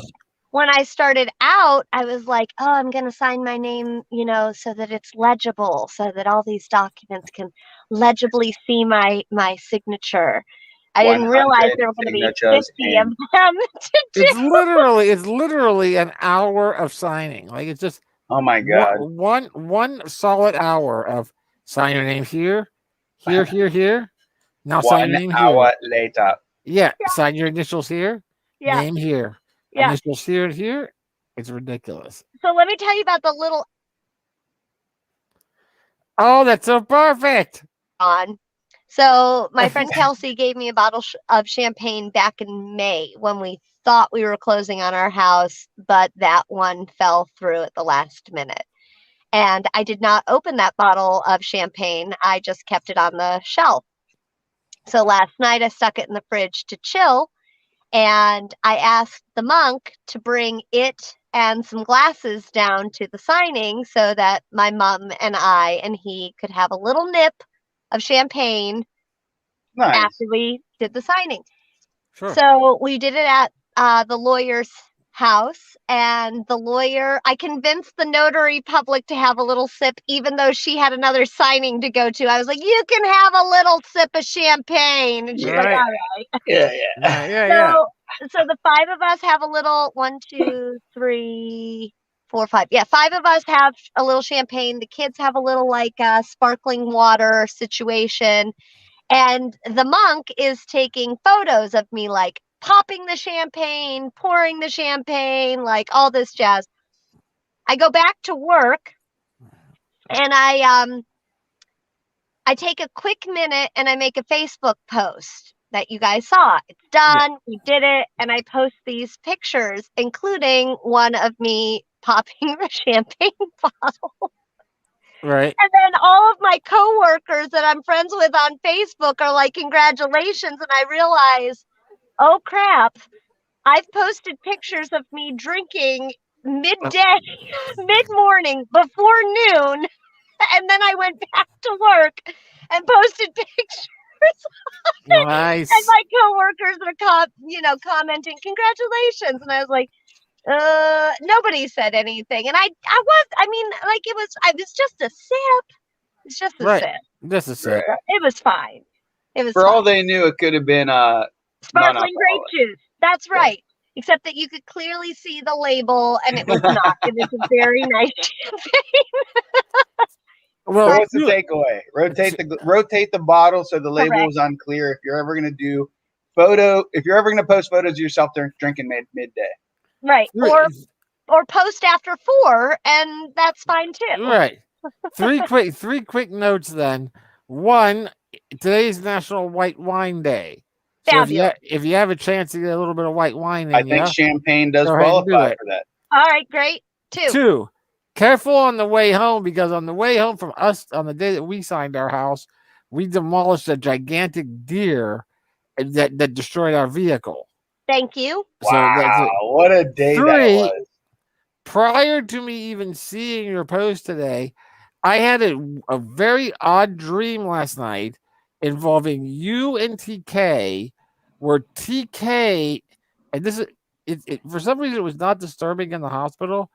when I started out, I was like, oh, I'm going to sign my name, so that it's legible, so that all these documents can legibly see my signature. I didn't realize there were going to be 50 signatures of them to do. It's literally an hour of signing. Like it's just Oh my God. one solid hour of sign your name here. Now sign your 1 name here. hour later. Yeah, sign your initials here. Yeah, Name here. yeah. Initials here and here. It's ridiculous. So let me tell you about the little Oh, that's so perfect. on. So my friend Kelsey gave me a bottle of champagne back in May when we thought we were closing on our house, but that one fell through at the last minute. And I did not open that bottle of champagne. I just kept it on the shelf. So last night I stuck it in the fridge to chill, and I asked the monk to bring it and some glasses down to the signing so that my mom and I and he could have a little nip of champagne Nice. after we did the signing. Sure. So we did it at the lawyer's house, and the lawyer, I convinced the notary public to have a little sip, even though she had another signing to go to. I was like, you can have a little sip of champagne. And she's like, Right. all right. Yeah. Yeah. So the five of us have a little 1, 2, 3, 4, 5. Yeah, 5 of us have a little champagne. The kids have a little like sparkling water situation. And the monk is taking photos of me like popping the champagne, pouring the champagne, like all this jazz. I go back to work and I take a quick minute and I make a Facebook post that you guys saw. It's done. We did it. And I post these pictures, including one of me popping the champagne bottle. Right. And then all of my coworkers that I'm friends with on Facebook are like, congratulations. And I realize, oh crap, I've posted pictures of me drinking midday, mid-morning, before noon. And then I went back to work and posted pictures. Nice. And my coworkers are commenting, congratulations. And I was like, nobody said anything. And it was just a sip. It's just a Right. sip. This is it. It was fine. It was For fine. all they knew, it could have been Sparkling grape non-alcoholic. juice. That's right. Except that you could clearly see the label, and it was not. It was a very nice champagne. Well, So what's the takeaway? Rotate the bottle so the label Correct. is unclear. If you're ever going to post photos of yourself drinking midday. Right. Or post after 4, and that's fine too. Right. Three quick notes then. One, today's National White Wine Day. So if you have a chance to get a little bit of white wine in I think champagne does Go ahead and do qualify it. for that. All right, great. Two. 2, careful on the way home, because on the way home from us, on the day that we signed our house, we demolished a gigantic deer that destroyed our vehicle. Thank you. So that's Wow, it. what a day that 3, was. prior to me even seeing your post today, I had a very odd dream last night involving you and TK, where TK, and this is it for some reason it was not disturbing in the hospital,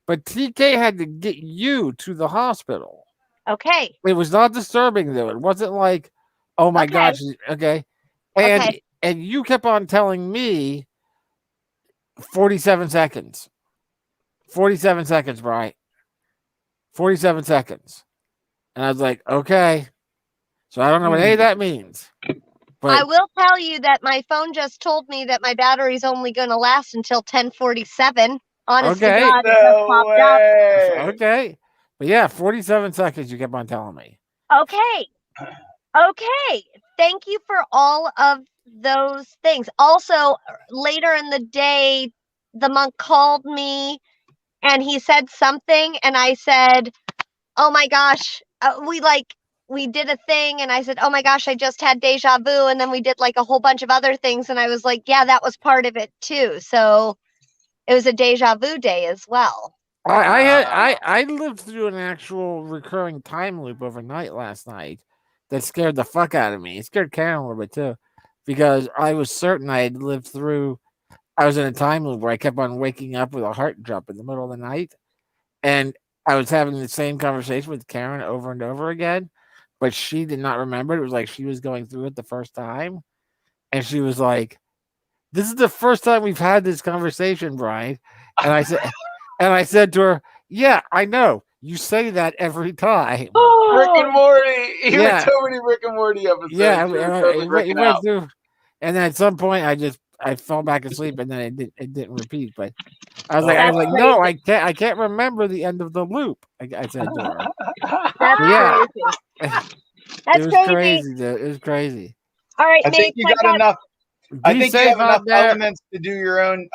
but TK had to get you to the hospital. Okay. It was not disturbing though. It wasn't like, oh my Okay. gosh, okay. And Okay. and you kept on telling me 47 seconds. 47 seconds, Brian. 47 seconds. And I was like, okay. So I don't know what any of that means. But I will tell you that my phone just told me that my battery's only going to last until 10:47. Honest to Okay. God, it just No popped up. way. okay. But yeah, 47 seconds you kept on telling me. Okay. Okay. Thank you for all of those things. Also, later in the day, the monk called me and he said something, and I said, oh my gosh, we did a thing, and I said, oh my gosh, I just had deja vu, and then we did like a whole bunch of other things, and I was like, yeah, that was part of it too. So it was a deja vu day as well. I lived through an actual recurring time loop overnight last night that scared the fuck out of me. It scared Karen a little bit too, because I was certain I had lived through. I was in a time loop where I kept on waking up with a heart jump in the middle of the night, and I was having the same conversation with Karen over and over again, but she did not remember. It was like she was going through it the first time, and she was like, "This is the first time we've had this conversation, Brian." And I said to her, "Yeah, I know. You say that every time." Rick and Morty. You Yeah. were so many Rick and Morty episodes. Yeah, You were totally it Ricking went out. through, and then at some point I fell back asleep, and then it didn't repeat. But I was That's like, no, I can't remember the end of the loop. I said to her. That's Yeah. crazy. It That's was crazy. crazy, dude. It was crazy. All right, I think mates, you I got enough. I Be think you safe have out enough there. elements to do your own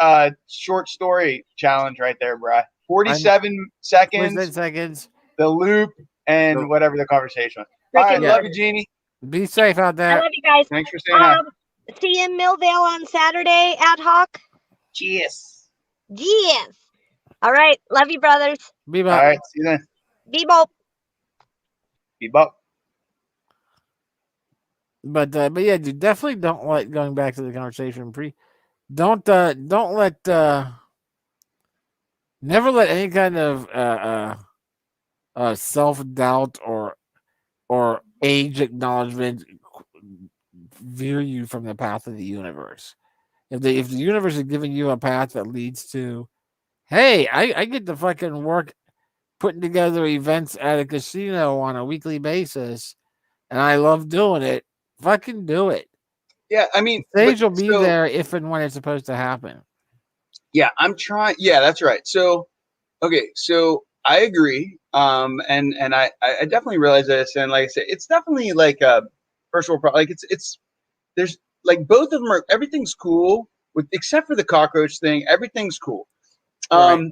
short story challenge right there, Bri. 47 seconds, 47 seconds. the loop, and Nope. whatever the conversation was. All right, Freaking love you, Jeannie. Be safe out I there. love you guys. Thanks for saying hi. See you in Millvale on Saturday, ad hoc. Cheers. Yes. All right. Love you, brothers. Be All back. right, see you then. Bebo. Keep up. But yeah, dude, definitely don't let, going back to the conversation don't let never let any kind of self-doubt or age acknowledgement veer you from the path of the universe. If the universe is giving you a path that leads to, hey, I get to fucking work putting together events at a casino on a weekly basis, and I love doing it, fucking do it. Yeah, I mean, Stage will but- be so- there if and when it's supposed to happen. Yeah, I'm trying. Yeah, that's right. So, okay, so I agree. And I definitely realize this, and like I said, it's definitely like a first world problem. Like it's there's like both of them are, everything's cool with except for the cockroach thing. Everything's cool. Right.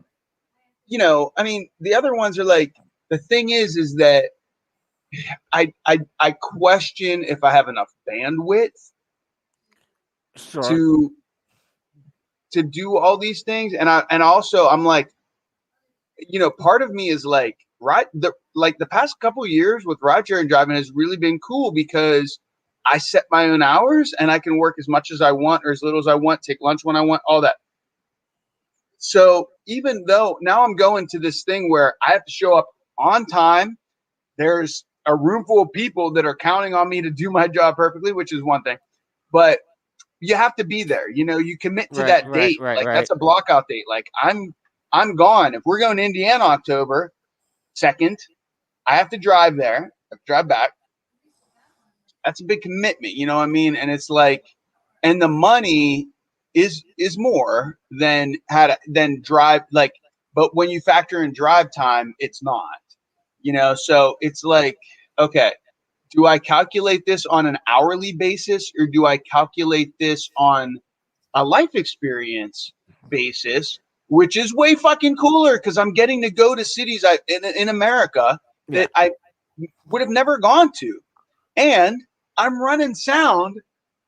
You know, I mean, the other ones are like, the thing is that I question if I have enough bandwidth Sure. to do all these things, and also I'm like, you know, part of me is like, the past couple of years with ride sharing driving has really been cool because I set my own hours and I can work as much as I want or as little as I want, take lunch when I want, all that. So even though now I'm going to this thing where I have to show up on time, there's a room full of people that are counting on me to do my job perfectly, which is one thing, but you have to be there. You know, you commit to that date. That's a block out date. Like I'm gone. If we're going to Indiana October 2nd, I have to drive there. I have to drive back. That's a big commitment, you know what I mean? And it's like, and the money is more than drive, like, but when you factor in drive time, it's not, you know? So it's like, okay, do I calculate this on an hourly basis or do I calculate this on a life experience basis? which is way fucking cooler because I'm getting to go to cities in America that I would have never gone to. And I'm running sound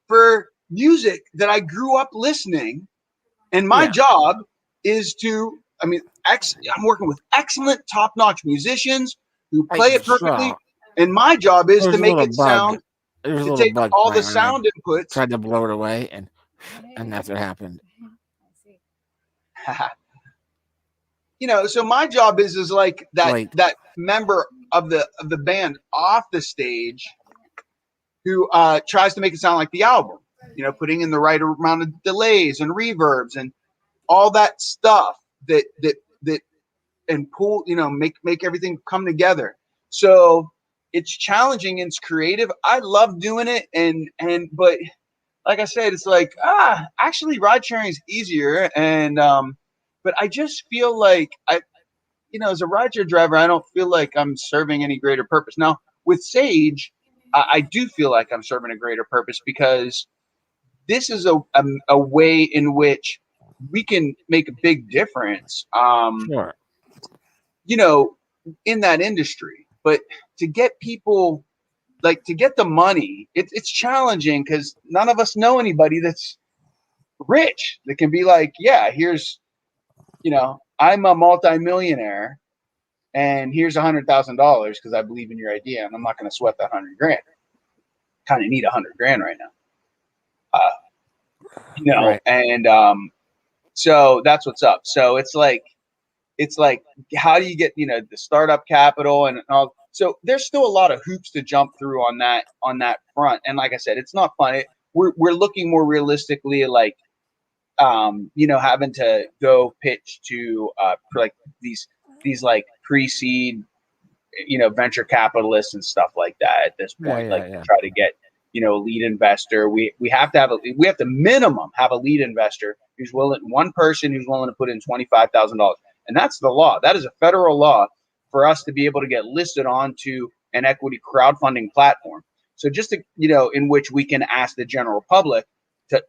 for music that I grew up listening. And my job is to, I'm working with excellent top-notch musicians who play it perfectly. And my job is to make it sound, to take all the sound inputs. Tried to blow it away, and that's what happened. So my job is like that member of the band off the stage who tries to make it sound like the album, putting in the right amount of delays and reverbs and all that stuff that and pull, make everything come together. So it's challenging and it's creative. I love doing it. But like I said, it's like, actually ride sharing is easier. And, but I just feel like as a rideshare driver, I don't feel like I'm serving any greater purpose. Now with Sage, I do feel like I'm serving a greater purpose because this is a way in which we can make a big difference, Sure. in that industry. But to get people, to get the money, it's challenging because none of us know anybody that's rich that can be like, yeah, here's, I'm a multimillionaire and here's $100,000 because I believe in your idea and I'm not going to sweat that $100,000. Kind of need $100,000 right now. Right. And so that's what's up. So it's like how do you get the startup capital and all? So there's still a lot of hoops to jump through on that front. And like I said, it's not fun. We're looking more realistically like having to go pitch to like these like pre-seed venture capitalists and stuff like that at this point, to try to get a lead investor. We have to minimum have a lead investor who's willing, one person who's willing to put in $25,000, and that's the law. That is a federal law for us to be able to get listed onto an equity crowdfunding platform. So just to, in which we can ask the general public to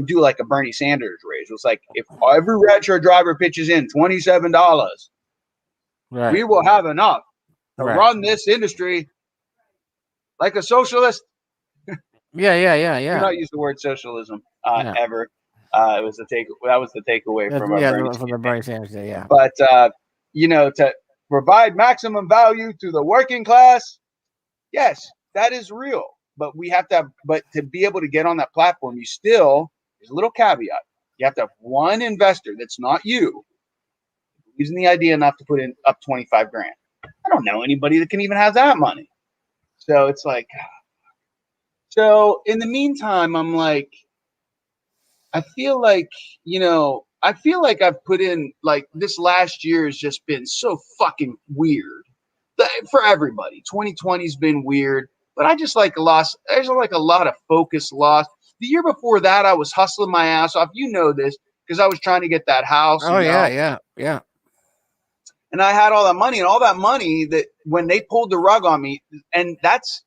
do like a Bernie Sanders raise. It's like, if every rideshare driver pitches in $27, we will have enough to run this industry like a socialist. Yeah. Do not use the word socialism ever. It was that was the takeaway from the Bernie Sanders day. Yeah. But to provide maximum value to the working class, yes, that is real. But we have to but to be able to get on that platform, there's a little caveat. You have to have one investor that's not you, using the idea enough to put in up $25,000. I don't know anybody that can even have that money. So it's like, so in the meantime, I'm like, I feel like I've put in, this last year has just been so fucking weird for everybody. 2020's been weird, but I just there's a lot of focus lost. The year before that, I was hustling my ass off. This because I was trying to get that house. Oh, yeah. And I had all that money, that when they pulled the rug on me, and that's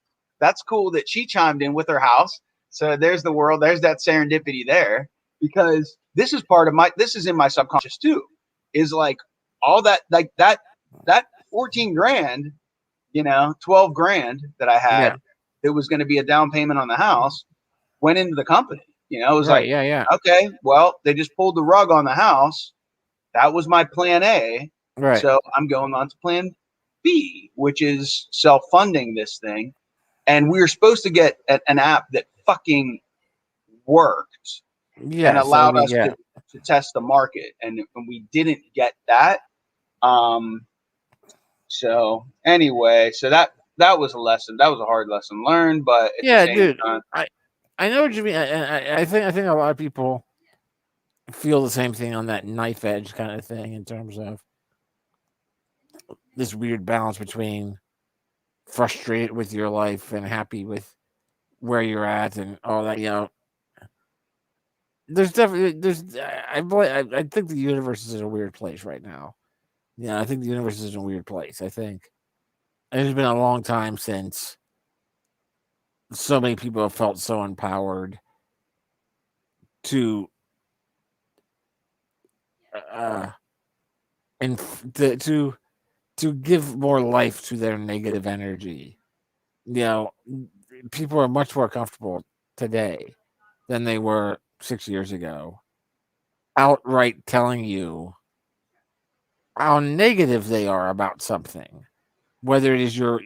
cool that she chimed in with her house. So there's that serendipity there, because this is this is in my subconscious too, is like all that, that $14,000, $12,000 that I had, that was going to be a down payment on the house, went into the company. It was okay, well, they just pulled the rug on the house. That was my plan A. Right. So I'm going on to plan B, which is self-funding this thing. And we were supposed to get an app that fucking worked and allowed us to test the market. And we didn't get that. So anyway, that was a lesson. That was a hard lesson learned, but at the same time, I know what you mean. I think a lot of people feel the same thing on that knife edge kind of thing, in terms of this weird balance between frustrated with your life and happy with where you're at and all that. There's definitely I think the universe is in a weird place right now. I think the universe is in a weird place. I think it's been a long time since so many people have felt so empowered to and to give more life to their negative energy. You know, people are much more comfortable today than they were 6 years ago, outright telling you how negative they are about something, whether it is your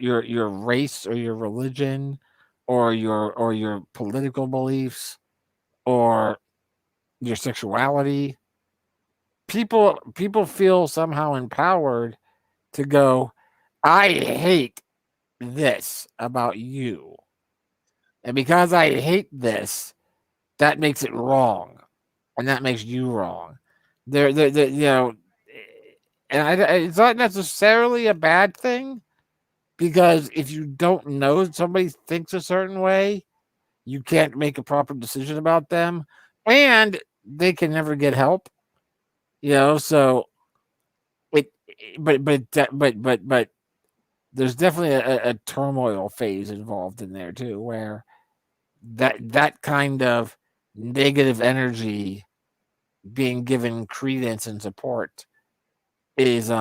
race or your religion or your political beliefs or your sexuality. People feel somehow empowered to go, I hate this about you. And because I hate this, that makes it wrong. And that makes you wrong. They're you know, and it's not necessarily a bad thing, because if you don't know somebody thinks a certain way, you can't make a proper decision about them, and they can never get help. So but there's definitely a turmoil phase involved in there too, where that kind of negative energy being given credence and support is it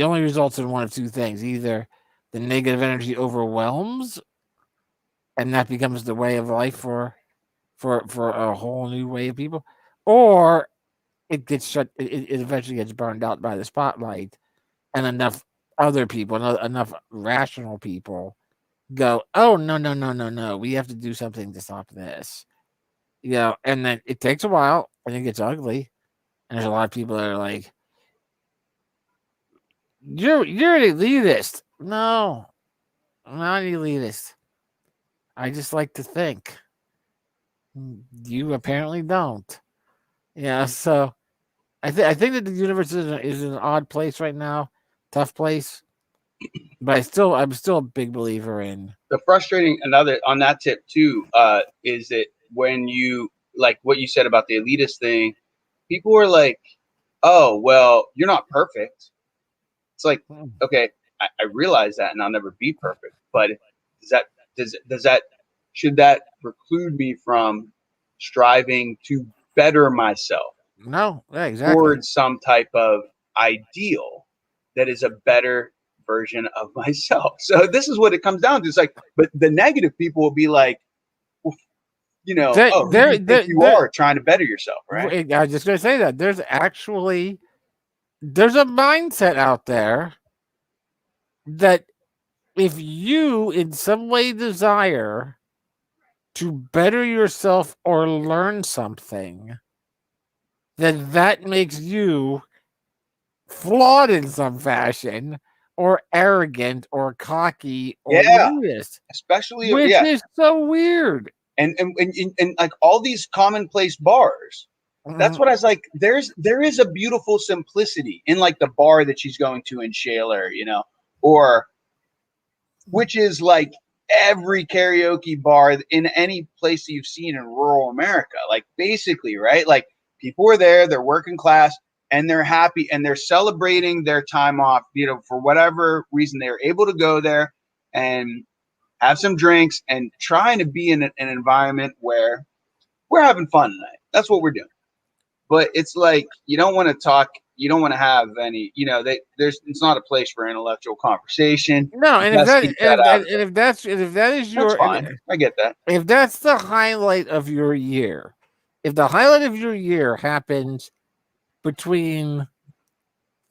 only results in one of two things: either the negative energy overwhelms and that becomes the way of life for a whole new way of people, or it gets it eventually gets burned out by the spotlight, and enough other people, enough rational people go, oh, no, no, no, no, no, we have to do something to stop this. And then it takes a while and it gets ugly. And there's a lot of people that are like, you're an elitist. No, I'm not an elitist. I just like to think. You apparently don't. So I think that the universe is an odd place right now, tough place. But I'm still a big believer in The frustrating another on that tip too, is that when you like what you said about the elitist thing, people were like, oh well, you're not perfect. It's like, okay, I realize that, and I'll never be perfect. But does that should that preclude me from striving to better myself no, yeah, exactly. towards some type of ideal that is a better version of myself? So this is what it comes down to. It's like, but the negative people will be like, well, who do you think you are trying to better yourself, right? I was just gonna say that there's a mindset out there that if you in some way desire to better yourself or learn something, then that makes you flawed in some fashion, or arrogant, or cocky, or elitist. Especially, which is so weird. And like all these commonplace bars. That's what I was like. There is a beautiful simplicity in like the bar that she's going to in Shaler, or which is like every karaoke bar in any place that you've seen in rural America. Like basically, right? Like people are there, they're working class, and they're happy, and they're celebrating their time off, for whatever reason they're able to go there and have some drinks and trying to be in an environment where we're having fun tonight. That's what we're doing. But it's like, you don't want to talk. You don't want to have any, it's not a place for intellectual conversation. No, and if that is your, that's fine. I get that. If that's the highlight of your year, if the highlight of your year happens between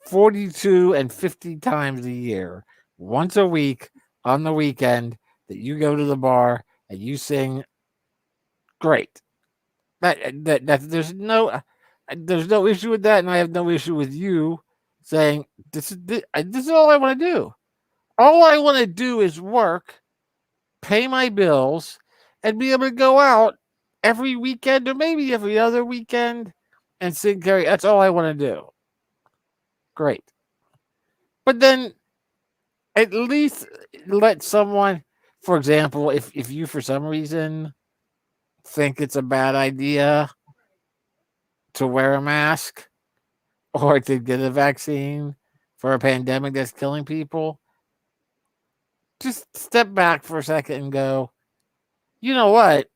42 and 50 times a year, once a week on the weekend, that you go to the bar and you sing, great. That there's no issue with that, and I have no issue with you saying this is all I want to do. All I want to do is work, pay my bills, and be able to go out every weekend or maybe every other weekend and sing karaoke. That's all I want to do. Great. But then at least let someone, for example, if you for some reason think it's a bad idea to wear a mask or to get a vaccine for a pandemic that's killing people, just step back for a second and go, you know what?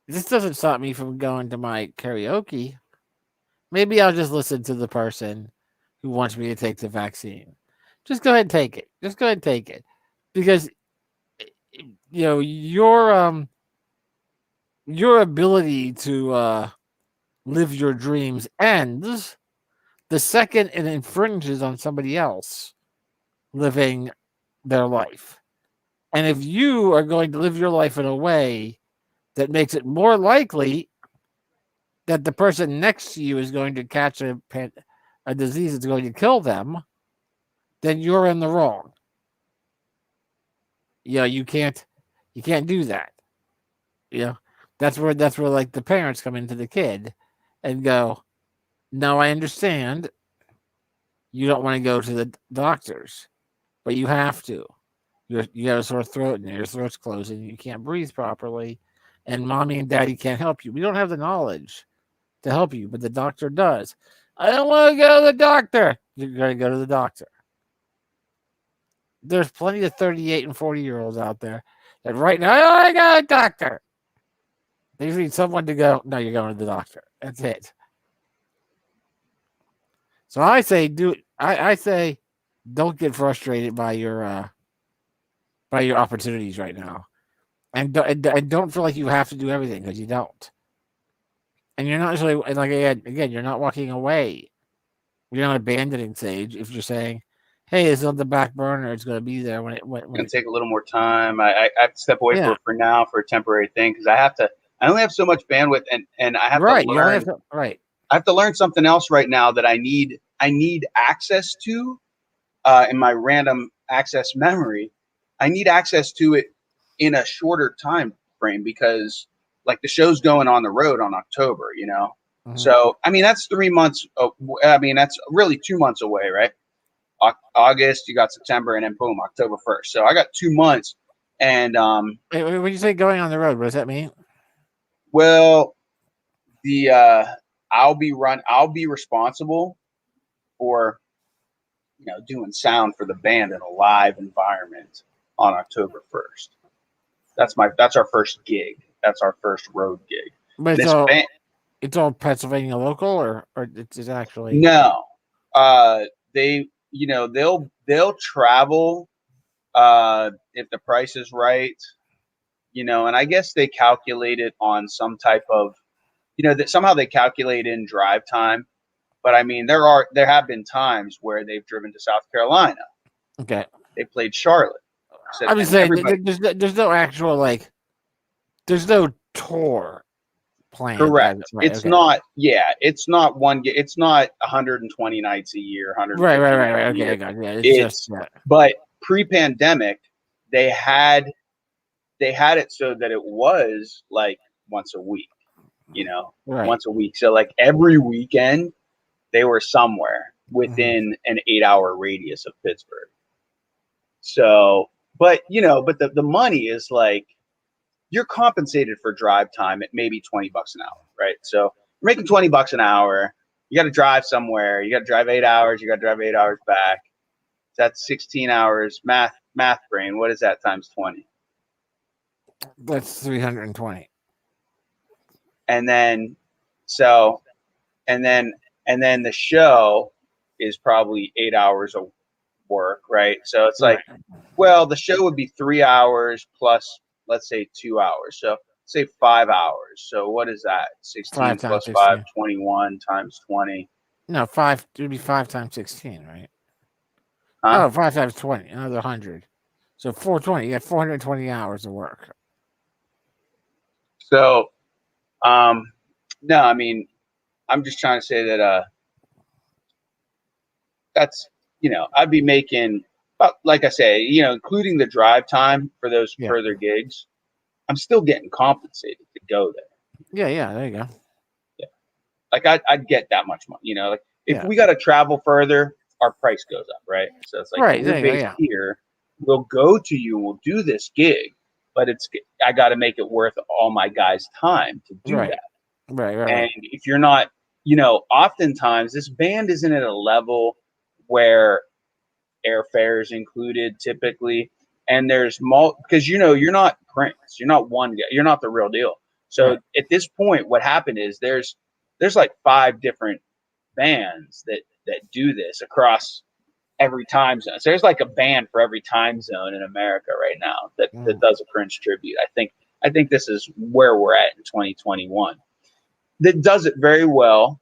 this doesn't stop me from going to my karaoke. Maybe I'll just listen to the person who wants me to take the vaccine. Just go ahead and take it. Just go ahead and take it, because your ability to live your dreams ends the second it infringes on somebody else living their life. And if you are going to live your life in a way that makes it more likely that the person next to you is going to catch a disease that's going to kill them, then you're in the wrong. You can't do that. That's where like the parents come into the kid and go, "No, I understand. You don't want to go to the doctors, but you have to. You got a sore throat and your throat's closing. You can't breathe properly, and mommy and daddy can't help you. We don't have the knowledge to help you, but the doctor does. I don't want to go to the doctor. You're going to go to the doctor. There's plenty of 38 and 40-year-olds out there that right now, I got a doctor. They just need someone to go, no, you're going to the doctor. That's it. So I say, I say, don't get frustrated by your opportunities right now, and don't feel like you have to do everything, because you don't. And you're not really, like again, you're not walking away. You're not abandoning Sage if you're saying, "Hey, it's on the back burner. It's going to be there when It's going to take a little more time. I have to step away Yeah. for now for a temporary thing, because I only have so much bandwidth, and I have right. to You only learn. have to, right. I have to learn something else right now that I need access to in my random access memory. I need access to it in a shorter time frame, because like the show's going on the road on October, Mhm. So I mean that's 3 months. I mean that's really 2 months away, right? August, you got September, and then boom, October 1st. So I got 2 months, and Wait, when you say going on the road, what does that mean? well, the I'll be responsible for doing sound for the band in a live environment on October 1st. That's our first gig. That's our first road gig. But This band, it's all Pennsylvania local, or it's actually no, they'll travel if the price is right, and I guess they calculate it on some type of, that somehow they calculate in drive time. But I mean, there have been times where they've driven to South Carolina. okay. They played Charlotte. I'm just saying, there's no actual there's no tour plan. Correct. Right, It's okay. not. Yeah, it's not one. It's not 120 nights a year. 150 Right. nights a Okay, year. I got it. Yeah, It's just But pre-pandemic, they had it so that it was like once a week. right. Once a week. So like every weekend, they were somewhere within an 8-hour radius of Pittsburgh. So, but the money is like, you're compensated for drive time at maybe $20 an hour, right? So you're making $20 an hour. You got to drive somewhere. You got to drive 8 hours. You got to drive 8 hours back. That's 16 hours. Math brain. What is that times 20? That's 320. And then the show is probably 8 hours of work, right? So it's like, well, the show would be 3 hours plus, let's say 2 hours. So say 5 hours. So what is that? 16 plus 5, 21 times 20. No, 5. It would be 5 times 16, right? Huh? Oh, 5 times 20, another 100. So 420. You got 420 hours of work. So, no, I mean, I'm just trying to say that that's, I'd be making, like I say, including the drive time for those further gigs, I'm still getting compensated to go there. Yeah, there you go. Yeah, like I'd get that much money. Like if we got to travel further, our price goes up, right? So it's like, we're based here, we'll go to you, we'll do this gig, but I got to make it worth all my guys' time to do that. Right. And if you're not, oftentimes this band isn't at a level where airfare is included typically, and there's because you're not Prince, you're not one guy, you're not the real deal. So Right. at this point, what happened is there's like 5 different bands that do this across every time zone. So there's like a band for every time zone in America right now that does a Prince tribute. I think this is where we're at in 2021. That does it very well.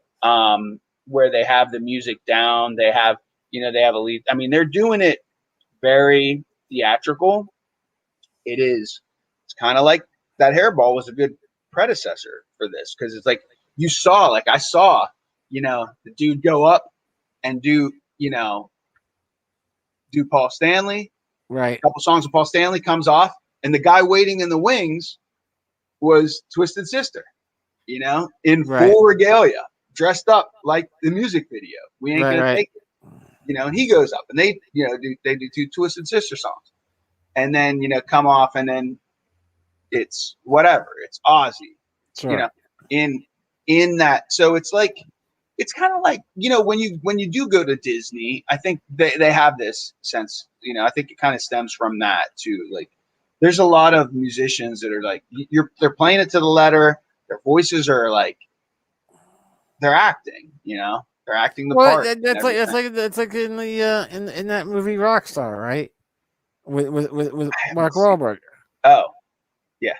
Where they have the music down, they have a lead. I mean, they're doing it very theatrical. It's kind of like that Hairball was a good predecessor for this, because it's like I saw the dude go up and do Paul Stanley. Right. A couple songs of Paul Stanley comes off, and the guy waiting in the wings was Twisted Sister, in full regalia, dressed up like the music video. We ain't gonna take it, and he goes up, and they do 2 Twisted Sister songs, and then come off, and then it's whatever, it's Ozzy, in that. So it's like, it's kind of like, when you do go to Disney, I think they have this sense, I think it kind of stems from that too. Like, there's a lot of musicians that are like, they're playing it to the letter. Their voices are like, they're acting, they're acting the part. That's like in the in that movie Rockstar, right? With Mark Wahlberg. Oh, yeah.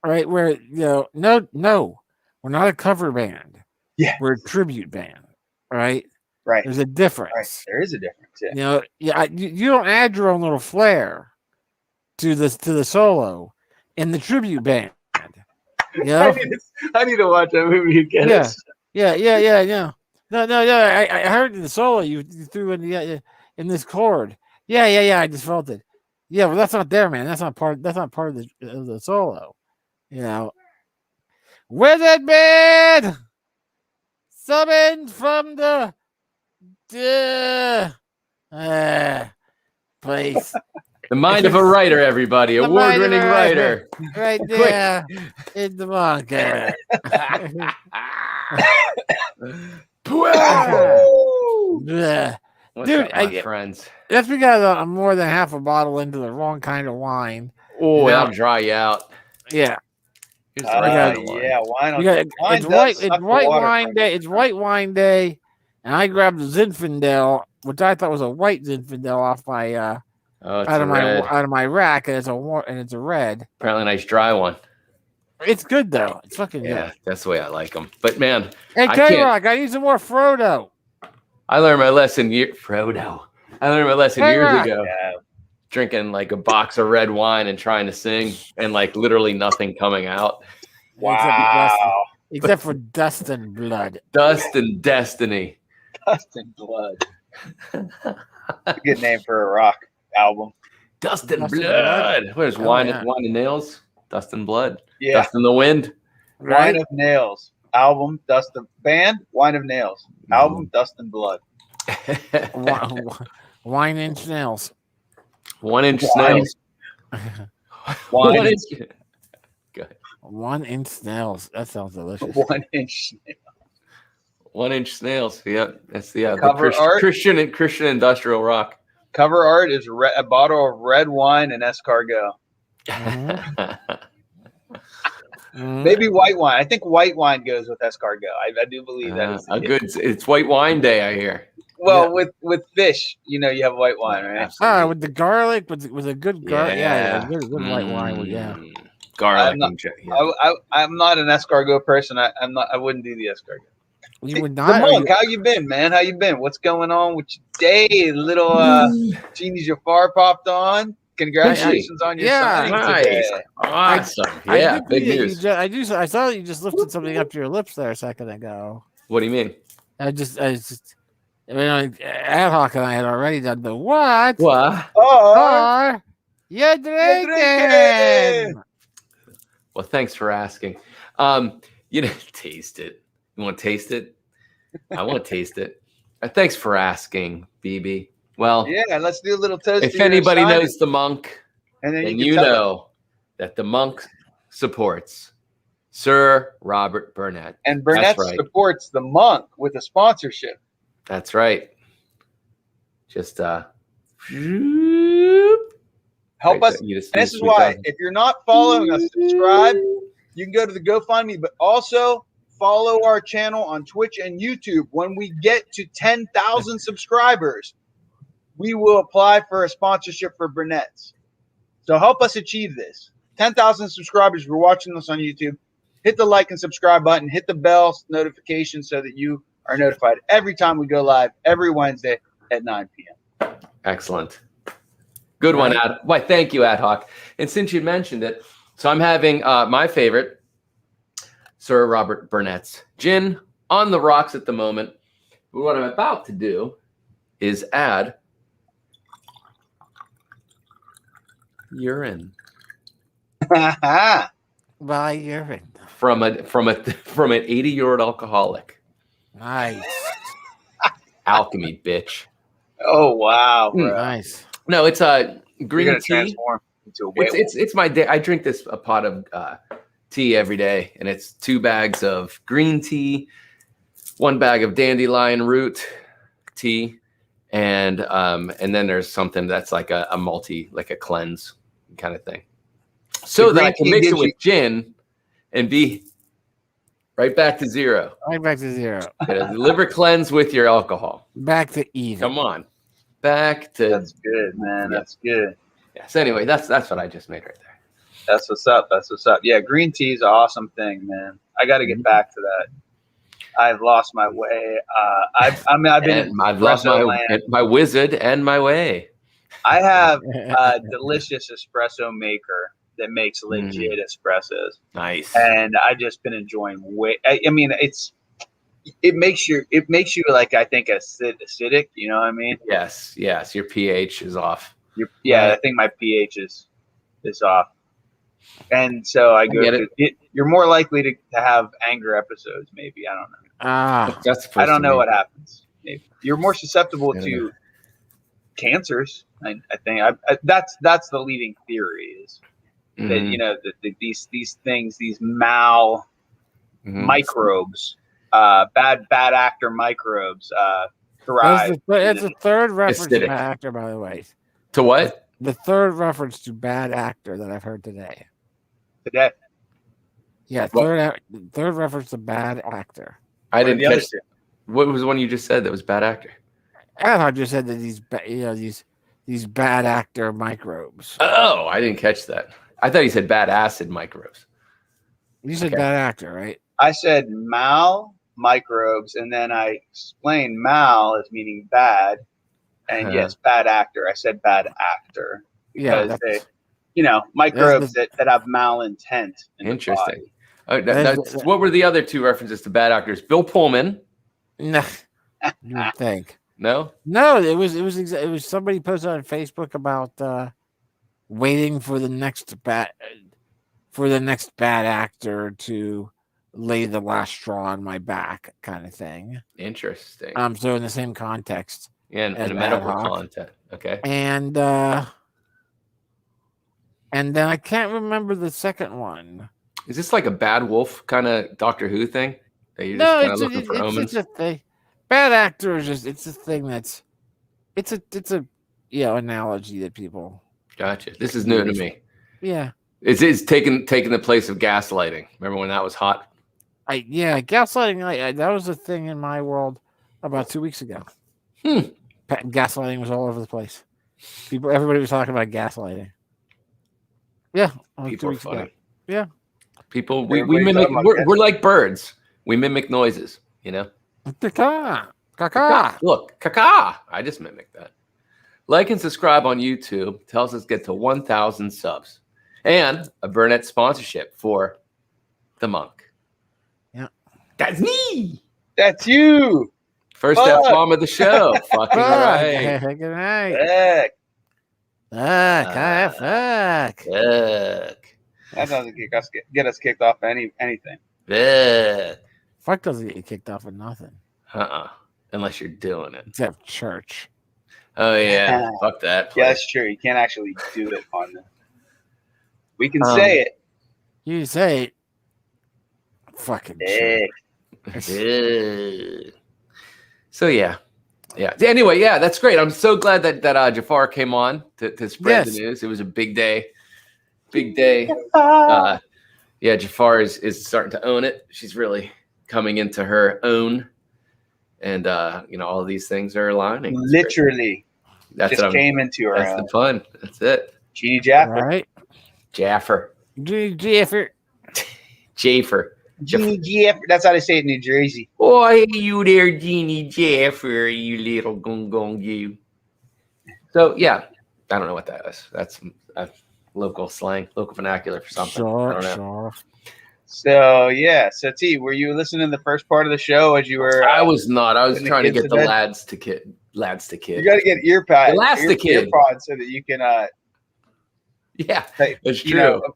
Right, where no, we're not a cover band. Yeah, we're a tribute band. Right. Right. There's a difference. Right. There is a difference. Yeah. You don't add your own little flair to the solo in the tribute band. I need to watch that movie again. Yeah. No. I heard in the solo you threw in this chord. Yeah. I just felt it. Yeah, well, that's not there, man. That's not part of the solo. Wizard Man summoned from the place. The mind of a writer, everybody. Award-winning writer. Right there in the market. What's Dude, up, my friends? That's because I'm more than half a bottle into the wrong kind of wine. Oh, that'll dry you out. Yeah. Here's the right kind of wine. It's white wine day. It's white wine day, and I grabbed the Zinfandel, which I thought was a white Zinfandel off my out of my rack, and it's a red. Apparently, a nice dry one. It's good though. It's fucking good. That's the way I like them. But man, hey K-Rock, I need some more Frodo. I learned my lesson years ago. Drinking like a box of red wine and trying to sing, and like literally nothing coming out. Wow. Except for Dust and Blood. Dust and Destiny. Dust and Blood. That's a good name for a rock album. Dust and Blood. Where's Wine and Nails? Dust and Blood. Yeah. Dust in the Wind. Wine of Nails. Album, Dust of Band, Wine of Nails. Album, Dust and Blood. Wine inch nails. 1 inch snails. 1 inch. Good. 1 inch snails. That sounds delicious. 1 inch snail. 1 inch snails. Yeah, that's the Christian industrial rock. Cover art is a bottle of red wine and escargot. Maybe white wine. I think white wine goes with escargot. I do believe that is a good. It's white wine day, I hear. Well, with fish, you have white wine, right? With the garlic, with a good garlic, good white wine. Yeah, garlic. I'm not an escargot person. I wouldn't do the escargot. You would not. Monk, how you been, man? How you been? What's going on with your day? Little Genie Jafar popped on. Congratulations on your signing today. Awesome. Yeah, big news. I saw you just lifted something up to your lips there a second ago. What do you mean? Ad hoc and I had already done the what? What? Oh, you're drinking. Well, thanks for asking. Taste it. You want to taste it? I want to taste it. Thanks for asking, BB. Well, yeah, let's do a little toast. If anybody knows the monk, and then you know that the monk supports Sir Robert Burnett. And Burnett supports the monk with a sponsorship. That's right. Just help us. This is why, if you're not following us, subscribe. you can go to the GoFundMe, but also follow our channel on Twitch and YouTube. When we get to 10,000 subscribers, we will apply for a sponsorship for Burnett's. So help us achieve this. 10,000 subscribers. If you're watching this on YouTube, hit the like and subscribe button. Hit the bell notification so that you are notified every time we go live every Wednesday at 9 p.m. Excellent. Good one, Ad. Why, thank you, Ad Hoc. And since you mentioned it, so I'm having my favorite, Sir Robert Burnett's gin on the rocks at the moment. But what I'm about to do is add urine By urine. from an 80-year-old alcoholic. Nice. Alchemy, bitch. Oh, wow, bro. Nice. No, it's a You're green going to tea. transform into a whale. It's my day. I drink a pot of tea every day, and it's 2 bags of green tea, 1 bag of dandelion root tea, and then there's something that's like a multi, like a cleanse kind of thing, so The that I green can tea mix it gives with you- gin and be right back to zero. Right back to zero. Liver cleanse with your alcohol. Back to even. Come on, back to That's good, man. Yeah. That's good. yes. Anyway, that's what I just made right there. That's what's up. That's what's up. Yeah, green tea is an awesome thing, man. I got to get back to that. I've lost my way. I've been in I've lost espresso land. my wizard and my way. I have a delicious espresso maker that makes legit espressos, Nice. and I just been enjoying way. I mean, it makes you like, I think, acidic. You know what I mean? Yes. Your pH is off. I think my pH is off, and so I go get to it. You're more likely to have anger episodes. Maybe, I don't know. That's I don't supposed to know be. what happens. Maybe you're more susceptible I don't to cancers. I think that's the leading theory is that Mhm. that these things, these mal Mhm. microbes, bad actor microbes, thrive. That's the third reference Acidic. to bad actor, by the way. To what? The third reference to bad actor that I've heard today. today. Yeah, What? third reference to bad actor. I What are didn't the other catch. two? What was the one you just said that was bad actor? I just said that these bad actor microbes. Oh, I didn't catch that. I thought you said bad acid microbes. You said okay. bad actor, right? I said mal microbes, and then I explained mal as meaning bad, and Uh-huh. yes, bad actor. I said bad actor Yeah, because that's, they, microbes that have malintent. In the Interesting. body. Oh, That's- what were the other 2 references to bad actors? Bill Pullman. nah, you would think. No. No, it was somebody posted on Facebook about waiting for the next bad actor to lay the last straw on my back, kind of thing. Interesting. So in the same context, and as a medical ad hoc. content. Okay. and then I can't remember the second one. Is this like a bad wolf kind of Doctor Who thing? That you're just No, kind of it's looking for omens? just a thing. Bad actor is just it's a thing that's it's a analogy that people Gotcha. This is new to me. yeah. It's taking the place of gaslighting. Remember when that was hot? Gaslighting, that was a thing in my world about 2 weeks ago. Gaslighting was all over the place. Everybody was talking about gaslighting. Yeah, like 2 People are weeks ago. funny. Yeah. People, we Everybody's mimic. talking about We're like birds. We mimic noises. You know. Caca. Look, caca. I just mimicked that. Like and subscribe on YouTube. Tells us get to 1,000 subs, and a Burnett sponsorship for the monk. Yeah. That's me. That's you. First Fuck. F-bomb of the show. Fucking right. Good night. Heck, Fuck. Fuck. that doesn't get us kicked off anything. Fuck. Fuck doesn't get you kicked off of nothing Unless you're doing it. except church. Oh yeah. Fuck that. Yeah, place. that's true. You can't actually do it on the. We can say it. You say it. Fucking church. Heck. So yeah. Anyway, yeah, that's great. I'm so glad that Jafar came on to spread Yes. the news. It was a big day. yeah, Jafar is starting to own it. She's really coming into her own, and all of these things are aligning. It's great. Literally, That's just what I'm. came into her That's own. the pun. That's it. Genie Jaffer. All right. Jaffer. Jaffer. Jaffer. Genie Jaffer. That's how they say it in New Jersey. Oh, hey, you there, Genie Jaffer, you little gong you. So, yeah, I don't know what that is. That's local slang, local vernacular for something. I don't know. Sure. So yeah. So T, were you listening to the first part of the show as you were? I was not. I was putting the trying to kids get to the bed? lads to kid. You got to get earpods. Elastikid. Earpods so that you can Yeah, hey, that's true. you know, Do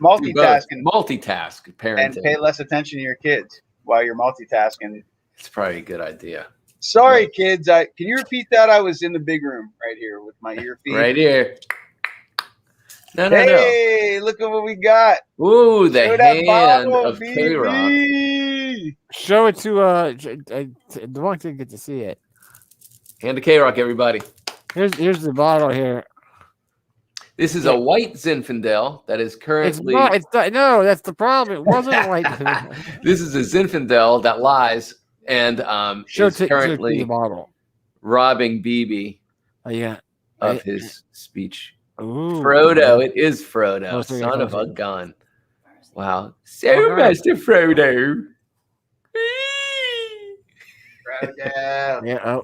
multitask both. Multitask, and parenting. pay less attention to your kids while you're multitasking. It's probably a good idea. Sorry, kids. Can you repeat that? I was in the big room right here with my ear feed. Right here. No. Hey, look at what we got. Ooh, the Show that hand bottle, of K-Rock. BB. Show it to the one didn't get to see it. Hand of K-Rock, everybody. Here's the bottle here. This is a white Zinfandel that is It's currently. not. It's not, no. That's the problem. It wasn't white. This is a Zinfandel that lies and is the currently bottle. robbing BB Oh yeah. of his speech. Ooh. Frodo, it is Frodo, Oh, sorry, son of a sorry. gun. Wow, so All right. Master Frodo. Frodo. Yeah.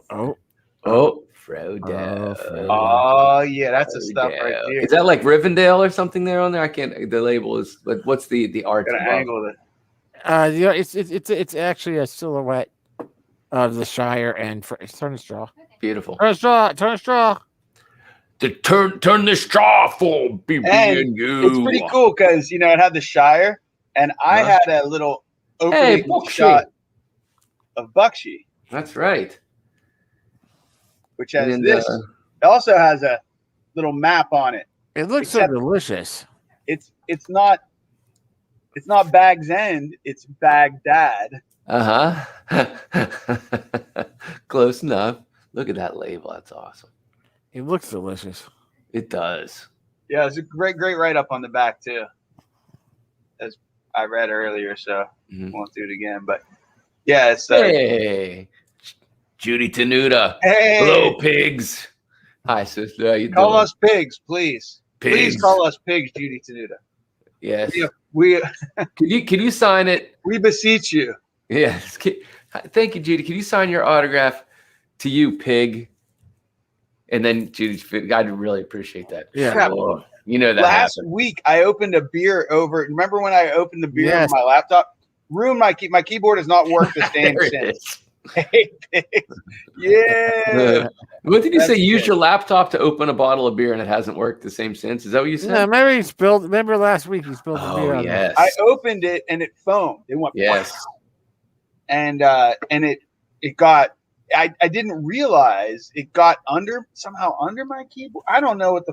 Oh, Frodo. Frodo. Oh yeah, that's the stuff right Frodo. there. Is that like Rivendell or something there on there? I can't. The label is. But what's the art? Gotta above? angle it. Yeah. It's actually a silhouette of the Shire and turn the straw. Beautiful. Turn a straw. Turn the straw for BB And and you. It's pretty cool because it had the Shire, and I Huh? had a little Hey, opening Bakshi. shot of Bakshi, That's right. which has And, this. It also has a little map on it. It looks Except- so delicious. It's not Bag's End. It's Baghdad. Close enough. Look at that label. That's awesome. It looks delicious. It does. Yeah, it's a great write up on the back too, as I read earlier. So Mhm. won't do it again. But yeah, it's Hey, Judy Tenuta. hey, Hello, pigs. Hi, sister. How you call doing? us pigs, please. Please Pigs. call us pigs, Judy Tenuta. Yes. Yeah. We Can you sign it? we beseech you. Yes. Thank you, Judy. Can you sign your autograph to you, pig? And then Judy, I'd really appreciate that. Yeah. Sure. You know that Last happened. week I opened a beer over. Remember when I opened the beer Yes. on my laptop? Ruined my keyboard has not worked the same There it since. is. Hey, pigs. Yeah. What did you That's say? Use good. your laptop to open a bottle of beer and it hasn't worked the same since? Is that what you No, said? remember he spilled. Remember last week he spilled the beer Oh, on yes. I opened it and it foamed. It went Yes. and it got. I didn't realize it got somehow under my keyboard. I don't know what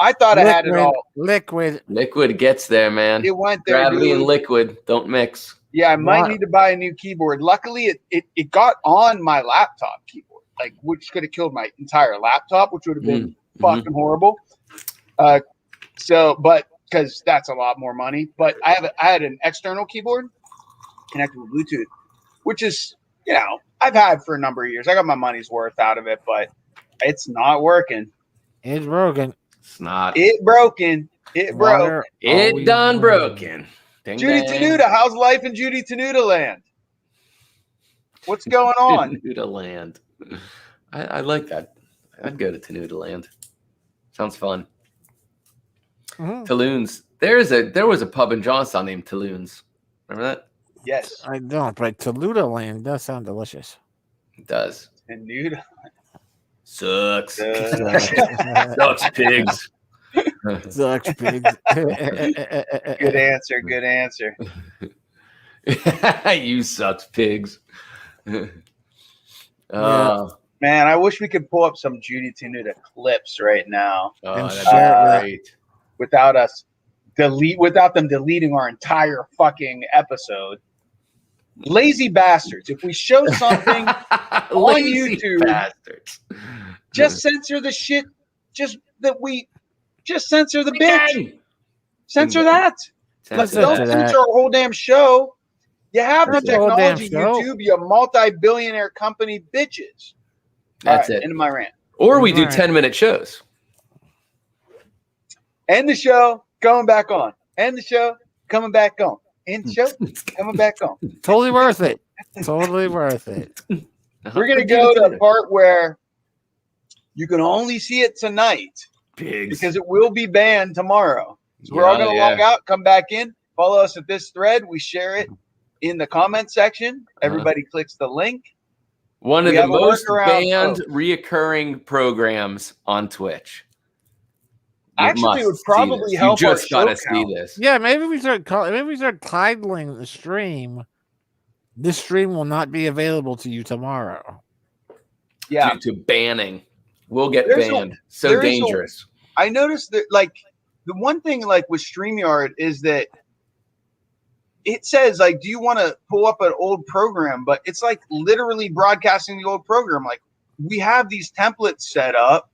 I thought I had it all. Liquid. Liquid gets there, man. It went there. Gravity and dude. liquid don't mix. Yeah, I might Wow. need to buy a new keyboard. Luckily, it got on my laptop keyboard, which could have killed my entire laptop, which would have been fucking horrible. But because that's a lot more money. But I had an external keyboard connected with Bluetooth, which is I've had for a number of years. I got my money's worth out of it, but it's not working. It's broken. It's not. It broken. It broke. Water It always done broken. broken. Ding, Judy dang. Tenuta, how's life in Judy Tenuta land? What's going on? Tenuta Land. I like that. I'd go to Tenuta Land. Sounds fun. Mhm. Toulouse. There was a pub in Johnstown named Toulouse. Remember that? Yes, I don't, but Toluta Land does sound delicious. It does. Tenuta. Sucks. Good Sucks, pigs. Sucks, pigs. answer. Good answer. You sucks, pigs. Man, I wish we could pull up some Judy Tenuta clips right now And That'd share be great. without them deleting our entire fucking episode. Lazy bastards. If we show something, Lazy YouTube, bastards. just censor the shit. Just censor the We bitch. can. Censor that. That's Don't it to censor that. our whole damn show. You have the That's the whole damn technology, show. YouTube. You multi-billionaire company bitches. That's All right, it. End of my rant. Or we do Right. 10-minute shows. End the show. Coming back on. End the show. Coming back on. End the show. Coming back on. Totally worth it. Totally worth it. We're gonna go to the part where you can only see it tonight Pigs. because it will be banned tomorrow. So we're all Yeah, gonna yeah. log out, come back in, follow us at this thread. We share it in the comment section. Everybody clicks the link. One of We the have a most workaround, banned folks. reoccurring programs on Twitch. You Actually, it would must see probably this. help You our just gotta show see count. this. Yeah, maybe we start titling the stream. This stream will not be available to you tomorrow. Yeah, Due to banning. We'll get There's a- banned. So there is a- dangerous. I noticed that like the one thing like with StreamYard is that it says like, do you want to pull up an old program? But it's like literally broadcasting the old program. Like we have these templates set up,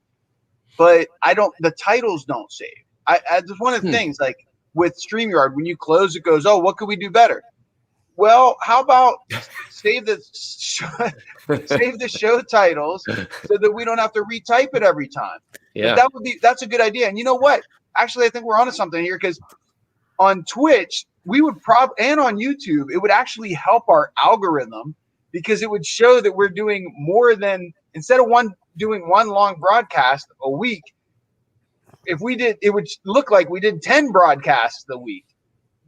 but the titles don't save. I just one of the things like with StreamYard, when you close, it goes, oh, what could we do better? Well, how about save the show titles so that we don't have to retype it every time. Yeah. But that's a good idea. And you know what? Actually, I think we're onto something here because on Twitch, we would and on YouTube, it would actually help our algorithm because it would show that we're doing more than instead of doing one long broadcast a week. If we did, it would look like we did 10 broadcasts a week,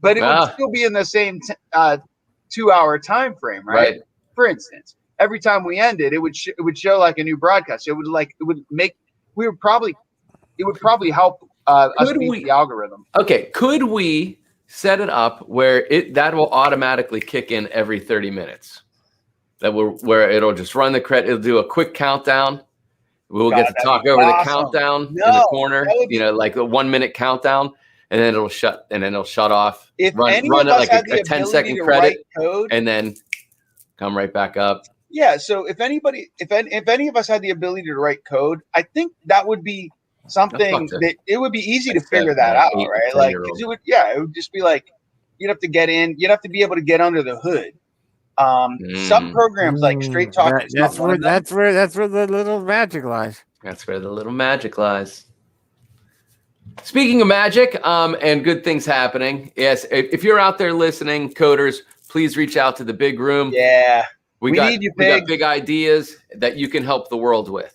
but it would still be in the same 2-hour time frame, right? For instance, every time we ended, it would show like a new broadcast. It would probably help us beat the algorithm. Okay, could we set it up where that will automatically kick in every 30 minutes? Where it'll just run the credit. It'll do a quick countdown. We'll get to talk over the countdown in the corner. Like a 1 minute countdown, and then it'll shut off. Run it like a 10-second credit, code, and then come right back up. Yeah. So if any of us had the ability to write code, I think that would be something that it would be easy to figure that out, right? Like it would just be like you'd have to get in, you'd have to be able to get under the hood. Some programs like Straight Talk. That's where the little magic lies. That's where the little magic lies. Speaking of magic, and good things happening. Yes, if you're out there listening, coders, please reach out to the big room. Yeah, we got big ideas that you can help the world with.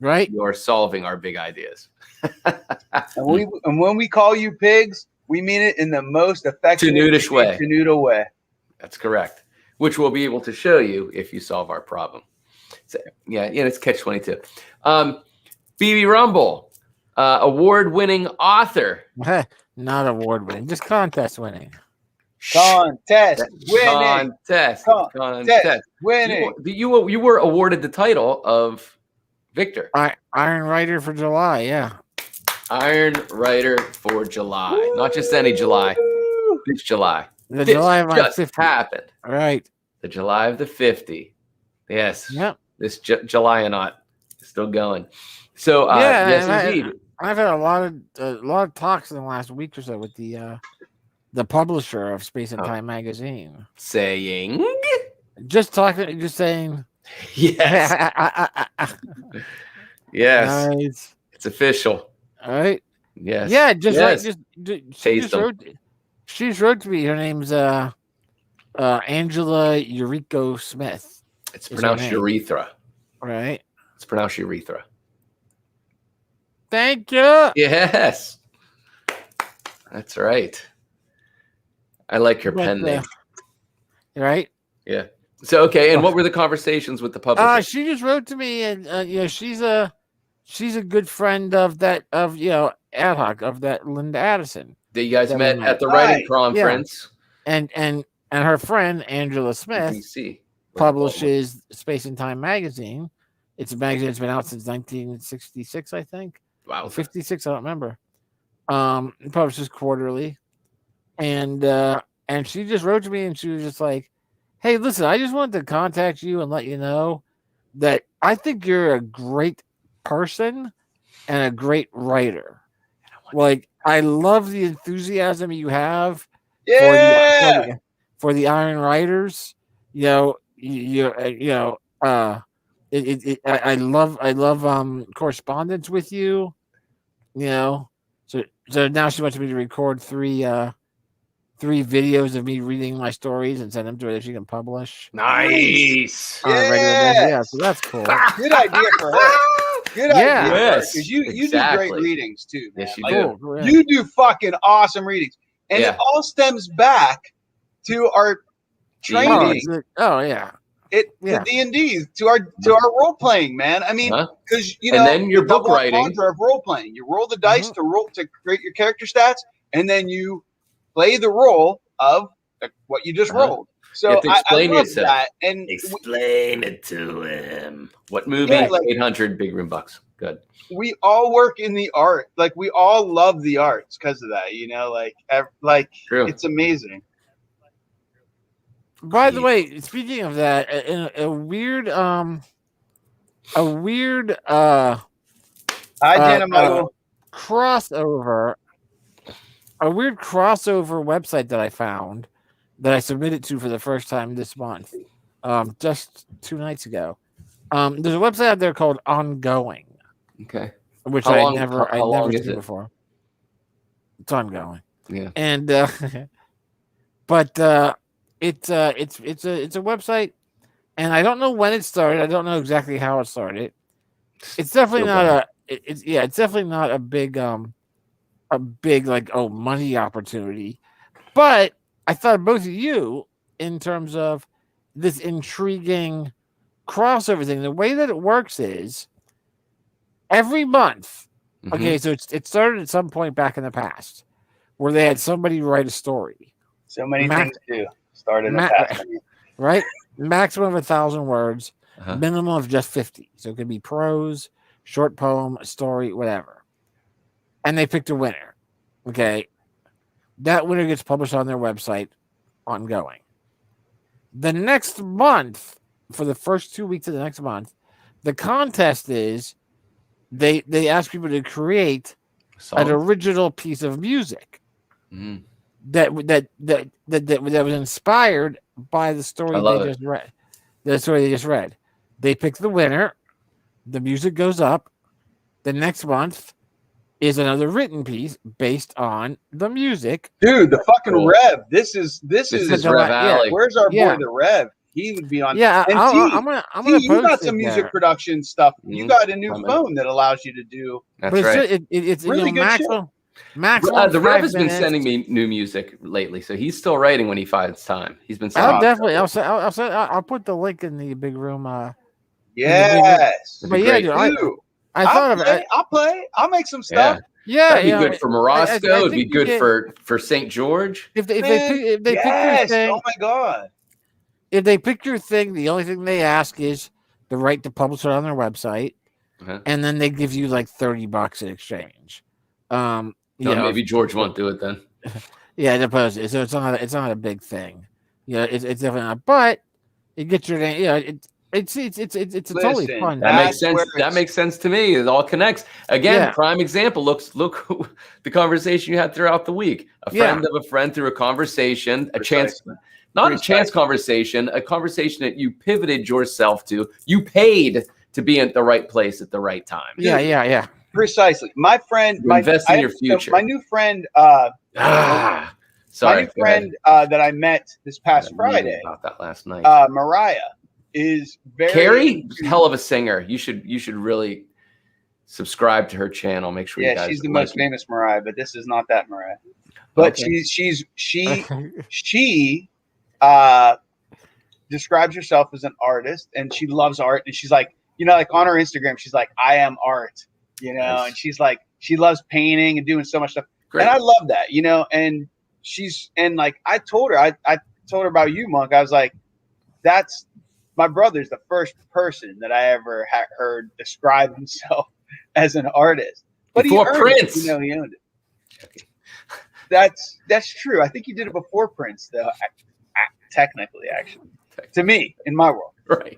Right, you're solving our big ideas. and when we call you pigs, we mean it in the most effective, Tenuta way. That's correct. Which we'll be able to show you if you solve our problem. So, it's catch-22. BB Rumble, award-winning author. Not award-winning, just contest winning. Contest winning. You were awarded the title of Victor. Iron Writer for July, yeah. Iron Writer for July. Woo! Not just any July. This July. The July of my 50 happened. All right. The July of the 50. Yes. Yep. This July-anaut is still going. So yes, indeed. I've had a lot of talks in the last week or so with the publisher of Space and Time magazine. Saying? Just saying. Yes. Yes. Nice. It's official. All right. Yes. Yeah, she just wrote to me. Her name's Angela Eureka Smith. It's pronounced urethra. Right. It's pronounced urethra. Thank you. Yes. That's right. I like your pen name. Right? Yeah. So okay, and what were the conversations with the publisher? She just wrote to me, and she's a good friend of Ad Hoc, of that Linda Addison. That you guys met at the writing conference. Yeah. And her friend Angela Smith publishes Space and Time magazine. It's a magazine that's been out since 1966, I think. Wow. 56, I don't remember. It publishes quarterly. And she just wrote to me and she was just like, hey, listen, I just wanted to contact you and let you know that I think you're a great person and a great writer. Like, I love the enthusiasm you have Yeah. for the Iron Riders. You know, I love correspondence with you. You know, so now she wants me to record three videos of me reading my stories and send them to her that she can publish Nice. on a regular basis. Yeah, so Yes. that's cool. Good idea for her. Good Yeah. idea. Yes, Because you do exactly. great readings too, man. Yes, you Like, do. Cool. Yeah. you do fucking awesome readings. And Yeah. it all stems back to our training. Oh yeah. To Yeah. D&D, to our role playing, man. I mean, Huh? because you And know, then your the book double writing. entendre of role playing. You roll the dice to create your character stats, and then you play the role of what you just rolled. So have to I explain love yourself. that. And Explain it to him. What movie? Yeah, like- 800 Big Room Bucks. Good. we all work in the art. Like we all love the arts because of that. You know, like True. it's amazing. By the way, speaking of that, a weird Hi, Jana Michael. crossover, a weird crossover website that I found that I submitted to for the first time this month, just 2 nights ago. There's a website out there called Ongoing, Okay. which How I long- never how long is seen it? before. It's ongoing, Yeah. and but it's a website, and I don't know when it started. I don't know exactly how it started. It's definitely Feel not it's definitely not a big like money opportunity. But I thought of both of you in terms of this intriguing crossover thing. The way that it works is every month. Mhm. Okay, so it started at some point back in the past where they had somebody write a story, So many Mac- things to start in the Mac- past. right? Maximum of 1,000 words, Uh-huh. minimum of just 50. So it could be prose, short poem, a story, whatever. And they picked a winner. Okay. That winner gets published on their website, Ongoing. The next month, for the first 2 weeks of the next month, the contest is they ask people to create an Song? original piece of music Mhm. that was inspired by the story I love they it. just read. The story they just read. They pick the winner. The music goes up. The next month is another written piece based on the music. Dude, the fucking Cool. Rev. This is This is the Rev la- yeah. Alley. where's our Yeah. boy the Rev? He would be on. Yeah, And I'm T, gonna T, you post got it some music there. production stuff. You Mhm. got a new Coming. phone that allows you to do. That's But it's right. it's Really good shit. maximum. The Rev 5 has been minutes. sending me new music lately, so he's still writing when he finds time. He's been sending. I'll me definitely. stuff. I'll put the link in the big room. Yes. That'd But be yeah, great. dude, Dude, I thought of it. I'll play. I'll make some Yeah, stuff. Yeah, that'd be you know, good for Morosco. I It'd be think you good get- for St. George. if they Man, pick your yes. thing. Oh my god. If they pick your thing, the only thing they ask is the right to publish it on their website, Uh-huh. and then they give you like $30 in exchange. No, You know, maybe George won't do it then. yeah, I suppose so. It's not a big thing. Yeah, it's definitely not. But it gets your name. Yeah, it's totally Listen, fun. That That's makes sense. where That it's- makes sense to me. It all connects. Again, Yeah. prime example. Look the conversation you had throughout the week. A Yeah. friend of a friend through a conversation, a chance, Precisely. not a chance conversation, a conversation that you pivoted yourself to. You paid to be at the right place at the right time. Yeah. Precisely. My friend, You invest in your so future. my new friend, Sorry. my new go ahead. friend that I met this past I read Friday, about that last night. Mariah, is very Carrie, hell of a singer. You should really subscribe to her channel. Make sure you Yeah, guys she's the like most famous Mariah, but this is not that Mariah. But Okay. she describes herself as an artist, and she loves art, and she's like, like on her Instagram, she's like, I am art, Nice. and she's like, she loves painting and doing so much stuff. Great. And I love that, and I told her, I told her about you, Monk. I was like, that's my brother's the first person that I ever heard describe himself as an artist. But Before he earned Prince. it, he owned it. That's true. I think he did it before Prince, though. Technically, actually, to me, in my world. Right.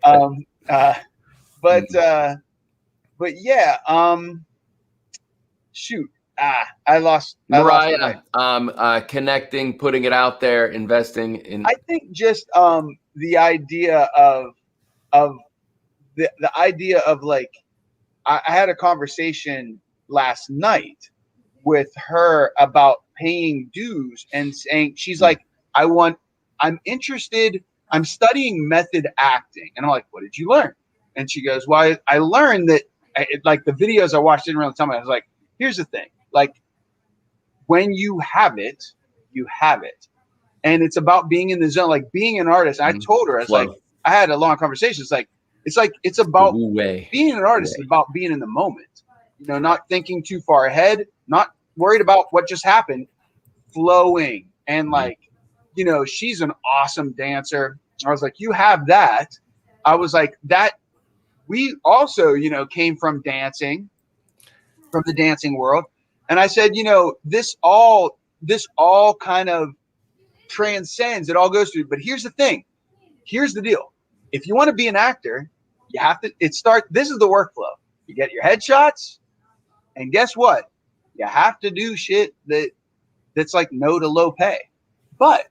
But yeah. Shoot. I lost my way. Mariah, connecting, putting it out there, investing in. I think just the idea of the idea of like I had a conversation last night with her about paying dues and saying she's like, I'm interested, I'm studying method acting. And I'm like, what did you learn? And she goes, well, I learned that like the videos I watched didn't really tell me. I was like, here's the thing, like when you have it, you have it. And it's about being in the zone, like being an artist. I told her, I was like, I had a long conversation. It's about being an artist is about being in the moment, you know, not thinking too far ahead, not worried about what just happened, flowing. And like, you know, she's an awesome dancer. I was like, you have that. I was like, that we also, you know, came from dancing, from the dancing world. And I said, you know, this all kind of transcends, it all goes through. But here's the thing. Here's the deal. If you want to be an actor, you have to this is the workflow. You get your headshots, and guess what? You have to do shit that's like no to low pay. But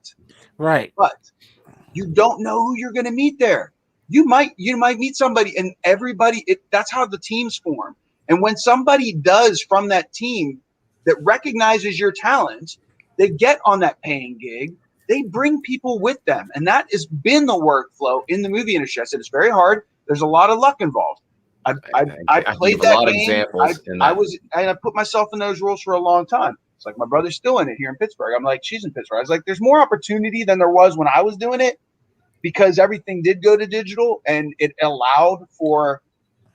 you don't know who you're gonna meet there. You might meet somebody, and everybody, that's how the teams form. And when somebody does from that team that recognizes your talent, they get on that paying gig, they bring people with them. And that has been the workflow in the movie industry. I said, it's very hard. There's a lot of luck involved. I played that game. I put myself in those roles for a long time. It's like my brother's still in it here in Pittsburgh. I'm like, she's in Pittsburgh. I was like, there's more opportunity than there was when I was doing it because everything did go to digital and it allowed for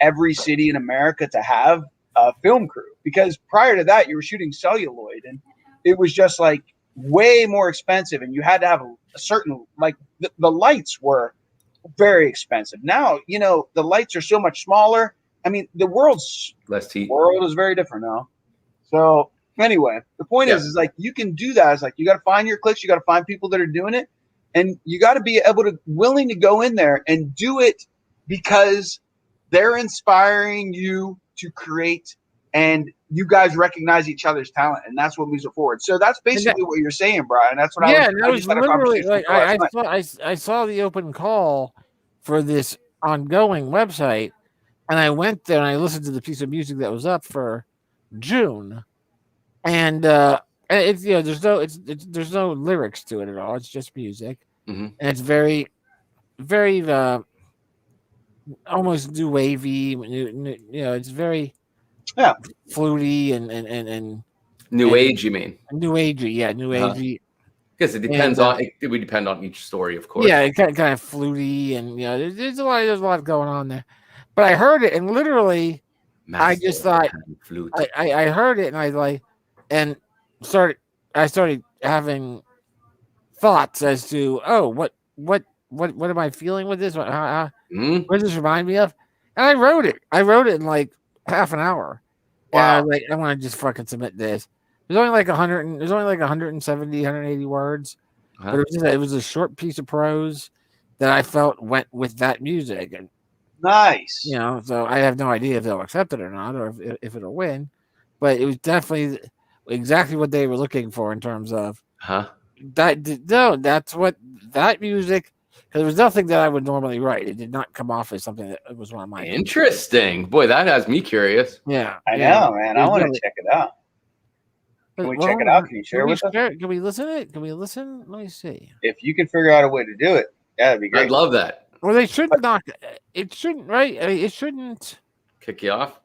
every city in America to have a film crew. Because prior to that, you were shooting celluloid and it was just like way more expensive and you had to have a certain, like the lights were very expensive. Now, you know, the lights are so much smaller. I mean, the world's less heat. World is very different now. So anyway, the point is like you can do that. It's like you got to find your clicks. You got to find people that are doing it, and you got to be willing to go in there and do it because they're inspiring you to create, and you guys recognize each other's talent, and that's what moves it forward. So that's basically what you're saying, Brian. That's what I was literally like I saw the open call for this ongoing website, and I went there and I listened to the piece of music that was up for June, and it's there's no lyrics to it at all. It's just music, and it's very, very almost new wavy. You know, it's very fluty and new age. You mean new agey? Yeah, new agey. Because it depends on it would depend on each story, of course. Yeah, it kind of fluty, and you know, there's a lot going on there. But I heard it, and literally, I just thought I heard it, and I started having thoughts as to what am I feeling with this? What does this remind me of? And I wrote it in like half an hour. Wow. And I was like, I want to just fucking submit this. There's only like 170, 180 words. But it was a short piece of prose that I felt went with that music. And nice. You know, so I have no idea if they'll accept it or not, or if it'll win. But it was definitely exactly what they were looking for in terms of that's what that music. Because there was nothing that I would normally write. It did not come off as something that was one of my interesting. Boy, that has me curious. Yeah, I know, man. I want to check it out. Can we check it out? Can you share with us? Can we listen to it? Can we listen? Let me see. If you can figure out a way to do it, that'd be great. I'd love that. Well, they shouldn't knock. It shouldn't, right? I mean, it shouldn't kick you off.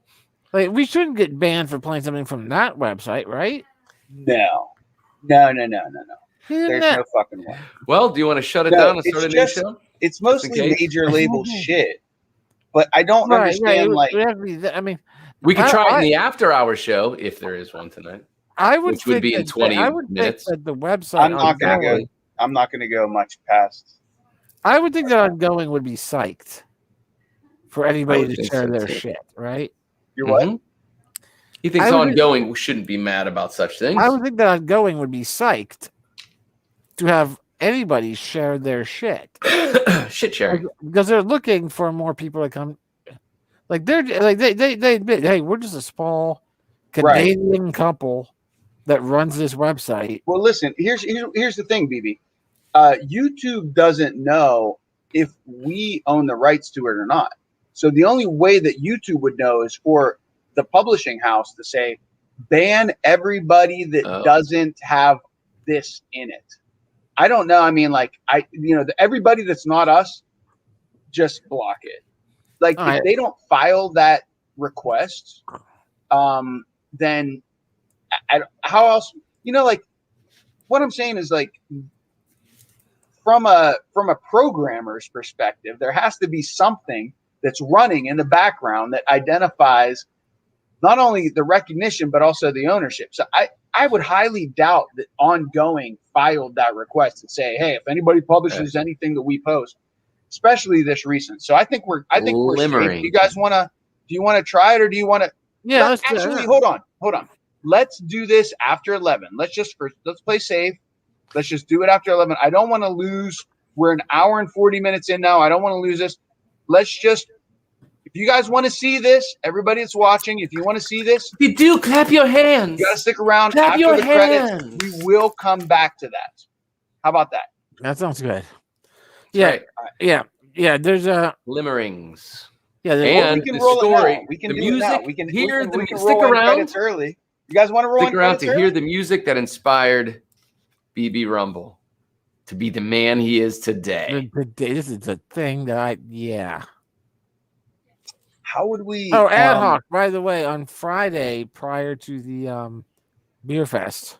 Like we shouldn't get banned for playing something from that website, right? No. There's no fucking way. Well, do you want to shut it down and start a new show? It's mostly major label shit, but I don't understand. I mean, we could try it in the after-hour show if there is one tonight. Which would be in 20 minutes. That the website. I'm not going to go much past. I would think that ongoing would be psyched for anybody to share their shit, right? You're what? He thinks ongoing shouldn't be mad about such things. I would think that ongoing would be psyched to have anybody share their shit. Shit sharing. Because they're looking for more people to come. Like they admit, hey, we're just a small Canadian couple that runs this website. Well, listen. Here's the thing, BB. YouTube doesn't know if we own the rights to it or not. So the only way that YouTube would know is for the publishing house to say, ban everybody that doesn't have this in it. I don't know. I mean, like, everybody that's not us, just block it. Like, if they don't file that request, then how else? Like, what I'm saying is, like, from a programmer's perspective, there has to be something that's running in the background that identifies not only the recognition but also the ownership. So I would highly doubt that Ongoing filed that request and say, hey, if anybody publishes anything that we post, especially this recent. So I think we're safe. Do you guys want to? Do you want to try it, or do you want to? Yeah, hold on. Let's do this after 11. Let's play safe. Let's just do it after 11. I don't want to lose. We're an hour and 40 minutes in now. I don't want to lose this. Let's just, if you guys want to see this, everybody that's watching, if you want to see this, if you do, clap your hands. You got to stick around after the credits. We will come back to that. How about that? That sounds good. Yeah, right. Yeah. There's Limerings. Yeah, and we can the roll story. It now. We can the do music. It now. We can hear we can stick roll around. Credits early. You guys want to roll? Stick around to hear the music that inspired BB Rumble to be the man he is today. This is the thing that How would we? Oh, ad hoc. By the way, on Friday prior to the beer fest,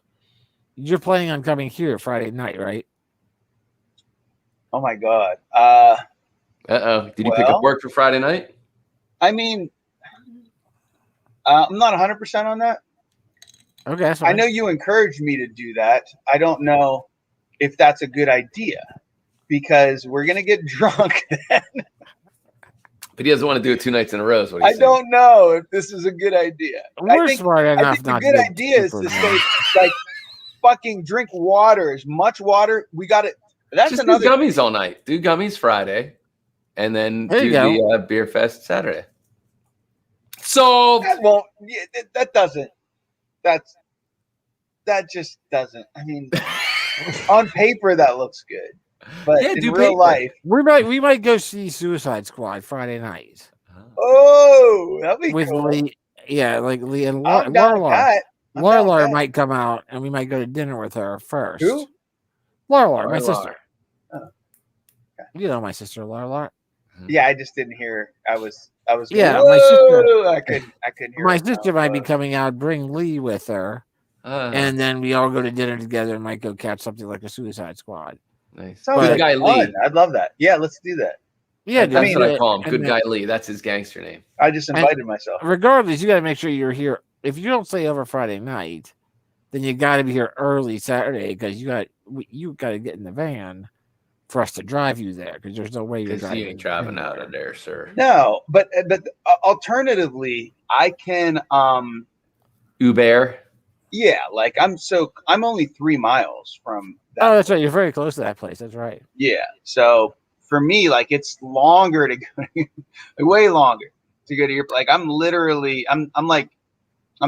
you're planning on coming here Friday night, right? Oh my God. Did you pick up work for Friday night? I mean, I'm not 100% on that. Okay, that's fine. I know you encouraged me to do that. I don't know if that's a good idea because we're gonna get drunk then. But he doesn't want to do it 2 nights in a row. Is what I don't know if this is a good idea. We're smart enough I think the good idea is to say, like, fucking drink water, as much water. We got it. That's just another do gummies all night. Do gummies Friday, and then do the beer fest Saturday. So that doesn't. That just doesn't. I mean, on paper that looks good, but in real life, we might go see Suicide Squad Friday night. Oh, that'd be with cool. Lee. Yeah, like Lee and Laura might come out, and we might go to dinner with her first. Who? Laura, my sister. Oh. Okay. You know my sister, Laura. Yeah, I just didn't hear. I was. Yeah, my sister. I couldn't hear. My sister might be coming out. Bring Lee with her, and then we all go to dinner together and might go catch something like a Suicide Squad. Nice. Good guy Lee. I'd love that. Yeah, let's do that. Yeah, that's what I call him. Good guy Lee. That's his gangster name. I just invited myself. Regardless, you got to make sure you're here. If you don't stay over Friday night, then you got to be here early Saturday because you got to get in the van for us to drive you there because there's no way you're driving. You ain't driving out of there, sir. No, but alternatively, I can Uber. Yeah, like I'm only 3 miles from that. Oh, that's right. You're very close to that place. That's right. Yeah. So for me, like it's longer to go, way longer to go to your. Like I'm literally, I'm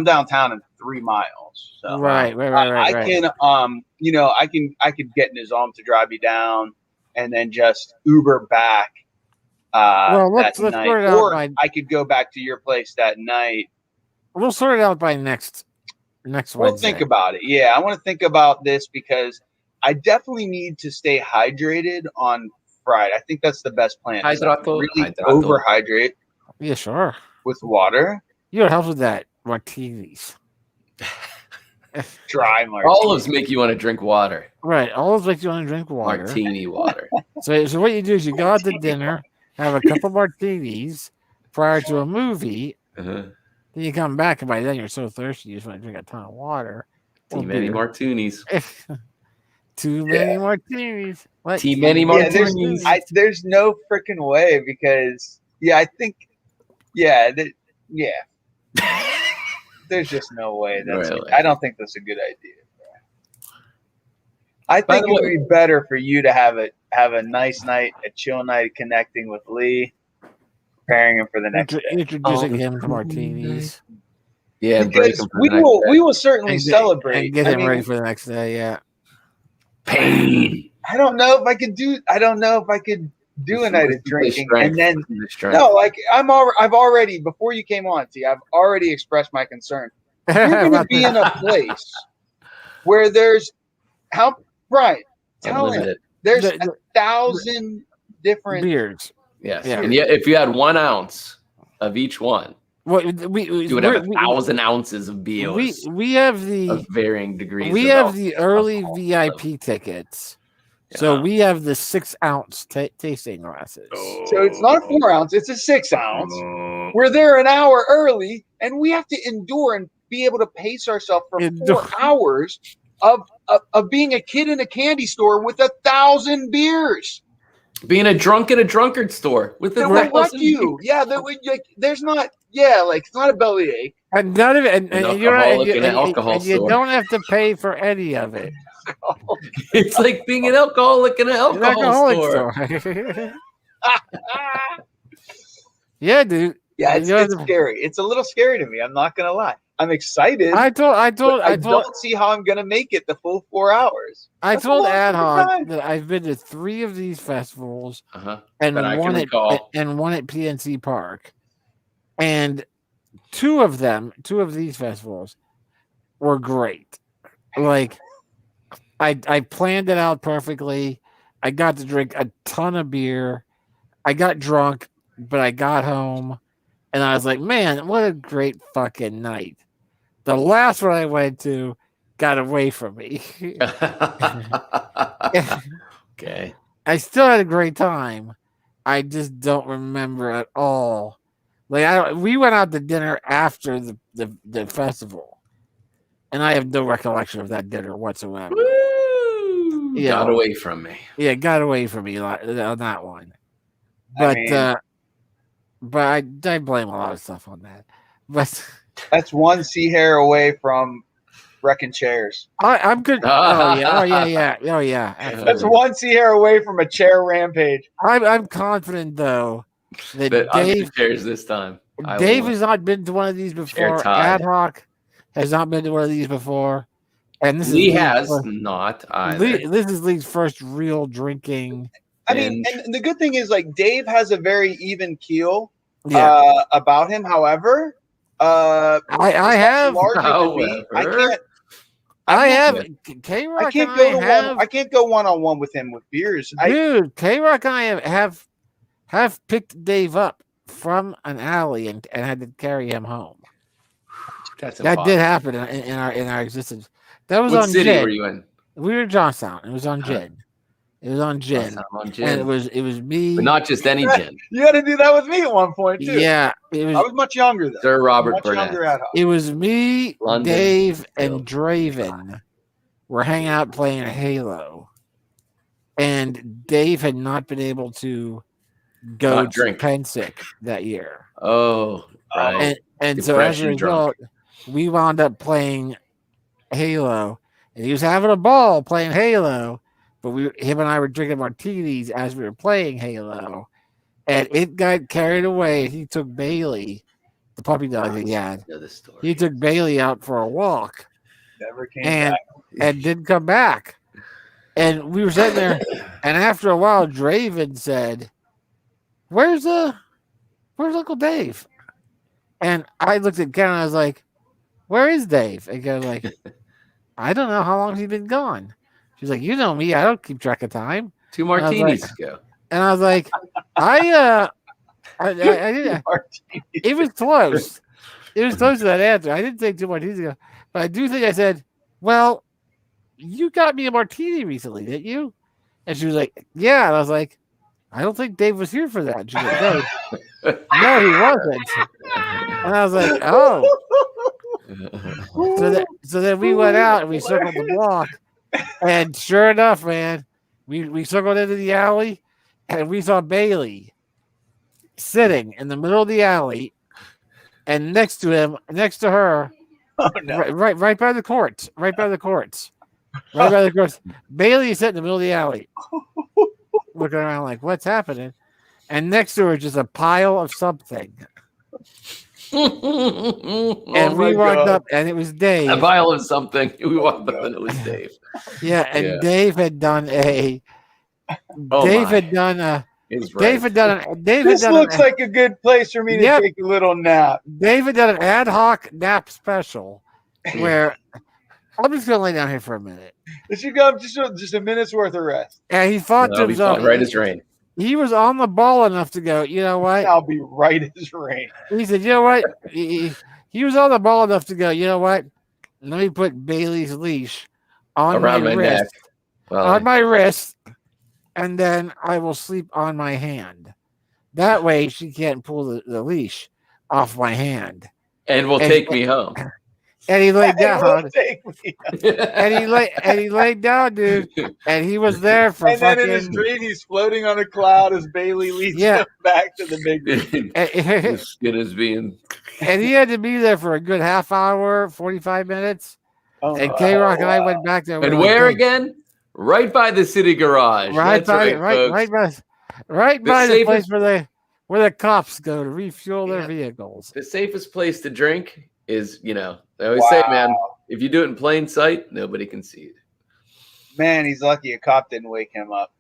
downtown in 3 miles. So right. I can, I could get in his arm to drive you down, and then just Uber back. Let's sort it out. Or I could go back to your place that night. We'll sort it out by next Wednesday. We'll think about it. Yeah, I want to think about this because I definitely need to stay hydrated on Friday. I think that's the best plan. Really overhydrate. Yeah, sure. With water. You know what helps with that? Martinis. Dry martinis. Olives make you want to drink water. Right. Olives make you want to drink water. Martini water. So what you do is you go out to dinner, have a couple martinis prior to a movie. Uh-huh. Then you come back, and by then you're so thirsty you just want to drink a ton of water. Too many martinis. Too many martinis. What? Too many martinis. There's no freaking way because I think there's just no way. I don't think that's a good idea. I think it would be better for you to have a nice night, a chill night, connecting with Lee, preparing him for the next day. Introducing him to martinis. Yeah, and break Because them for we the next will day. we will certainly and celebrate. get I him mean, ready for the next day. Yeah. Pain. I don't know if I could do a night of drinking and then no, like I've already before you came on, T, I've already expressed my concern. You're gonna be in a place where there's Brian, tell him Unlimited. there's The- 1,000 different beers. Yes. Yeah. And yet, if you had 1 ounce of each one, Well, you would have 1,000 ounces of BOs we have the of varying degrees. we of have the early alcohol. VIP tickets, so Yeah. we have the 6-ounce tasting glasses. so it's not a 4 ounce, it's a 6 ounce. We're there an hour early and we have to endure and be able to pace ourselves for 4 hours of being a kid in a candy store with 1,000 beers. Being a drunk in a drunkard store with the That will wreck you. Yeah, that would like. There's not. Yeah, like it's not a bellyache. And none of it, and you're not, alcoholic in an alcohol and you store. don't have to pay for any of it. It's like being an alcoholic in an An alcohol alcoholic store. Yeah, dude. Yeah, You know, it's scary. It's a little scary to me. I'm not gonna lie. I'm excited. I but I told don't see how I'm gonna make it the full 4 hours. I That's a told long Ad fucking Hoc time. that I've been to 3 of these festivals Uh-huh. and That I one can at recall. PNC Park, and 2 of these festivals were great. Like I planned it out perfectly. I got to drink a ton of beer. I got drunk, but I got home and I was like, man, what a great fucking night. The last one I went to got away from me. Okay. I still had a great time. I just don't remember at all. Like we went out to dinner after the festival, and I have no recollection of that dinner whatsoever. Woo! Yeah. Got away from me. Yeah, it got away from me on that one. I But I blame a lot of stuff on that. But That's one sea hair away from wrecking chairs. I'm good. Oh yeah. Absolutely. That's one sea hair away from a chair rampage. I'm confident though that But I'm Dave chairs this time. I Dave will. has not been to one of these before. tie. Ad Hoc has not been to one of these before. And this Lee is has Lee's not either. this is Lee's first real drinking. I mean, and the good thing is, like, Dave has a very even keel Yeah, about him. However, I have larger than me. I have I K-Rock. can't go to one. I can't go one-on-one with him with beers. Dude, K-Rock and I have picked Dave up from an alley and had to carry him home. That's That impossible. did happen in our existence. That was What on city Gin. were you in? We were in Johnstown. It was on Gin. It was on Gin. On And gin. it was me. But not just any gin. You had to do that with me at one point too. Yeah, it I was was much younger though. Sir Robert Much Burnett. younger at home. it was me, London. Dave, and Field. Draven were hanging out playing Halo. And Dave had not been able to go Not to drink. Pensick that year. Oh, right. And so as a Depression drunk. result, we wound up playing Halo. And he was having a ball playing Halo, but him and I were drinking martinis as we were playing Halo. And it got carried away. He took Bailey, the puppy dog that he had. Know this story. He took Bailey out for a walk Never came and back. didn't come back. And we were sitting there, and after a while, Draven said, Where's Uncle Dave? And I looked at Ken and I was like, Where is Dave? And Ken was like, I don't know how long he's been gone. She's like, You know me, I don't keep track of time. 2 martinis ago. And I was like, I didn't. It was close. It was close to that answer. I didn't say 2 martinis ago, but I do think I said, "Well, you got me a martini recently, didn't you?" And she was like, "Yeah." And I was like, "I don't think Dave was here for that." And she was like, "No, he wasn't." And I was like, "Oh." So then we went out and we circled the block, and sure enough, man, we circled into the alley, and we saw Bailey sitting in the middle of the alley, and next to her, Oh, no. right by the courts, Bailey is sitting in the middle of the alley, looking around like, what's happening? And next to her is just a pile of something. And we my walked God. up, and it was A Dave. vial of something. We walked up and it was Dave. Yeah, and Yeah. Dave had done a. Oh Dave my. had done a. He's Dave right. had done a. Dave had This done looks an, like a good place for me to Yep. take a little nap. Dave had done an ad hoc nap special, where I'm just gonna lay down here for a minute. This should go just a minute's worth of rest. And he thought to I'll be himself, fine, right as rain. he was on the ball enough to go, you know what? I'll be right as rain. He said, you know what? He was on the ball enough to go, you know what? Let me put Bailey's leash on Around my wrist, neck. Well, on my wrist, and then I will sleep on my hand. That way she can't pull the leash off my hand. and will and- take me home. And he laid It will down. take me. And he laid down, dude. And he was there for And then in his fucking. dream, he's floating on a cloud as Bailey leads Yeah. him back to the big room. And, His skin is being. and he had to be there for a good half hour, 45 minutes. Oh, And K Rock and I wow. went back there. And we're like, where "Hey, again? Right by the city garage. Right That's by, folks. right The by the place safest- where the cops go to refuel their Yeah. vehicles. The safest place to drink is, I always say, man, if you do it in plain sight, nobody can see it. Man, he's lucky a cop didn't wake him up.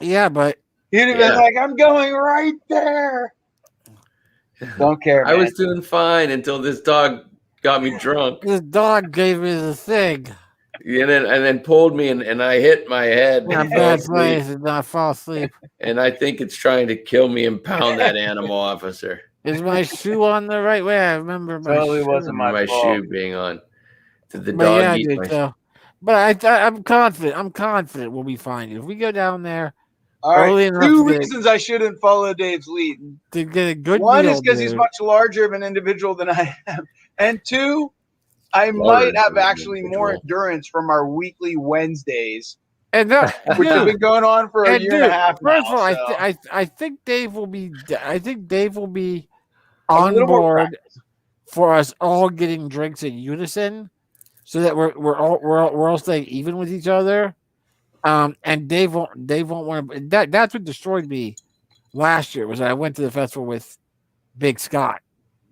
Yeah, but He'd have Yeah. been like, I'm going right there. Don't care, man. I was doing fine until this dog got me drunk. this dog gave me the thing. And then pulled me and I hit my head. In a and fell bad asleep. place and not fall asleep. And I think it's trying to kill me and pound that animal officer. Is my shoe on the right way? I remember my Totally shoe. wasn't My my fault. shoe being on. Did the But dog yeah, eat dude, my so, but I'm confident. I'm confident we'll be fine. If we go down there All right, early enough two to get- reasons I shouldn't follow Dave's lead. to get a good One meal, is because he's dude. much larger of an individual than I am. And two, I Larger might have of an actually more individual. endurance from our weekly Wednesdays, And that, which have dude, been going on for a and year dude, and a half now. first of all, so I think Dave will be. I think Dave will be a on little more board for us all getting drinks in unison, so that we're all staying even with each other. And Dave won't want to. That's what destroyed me last year. Was I went to the festival with Big Scott,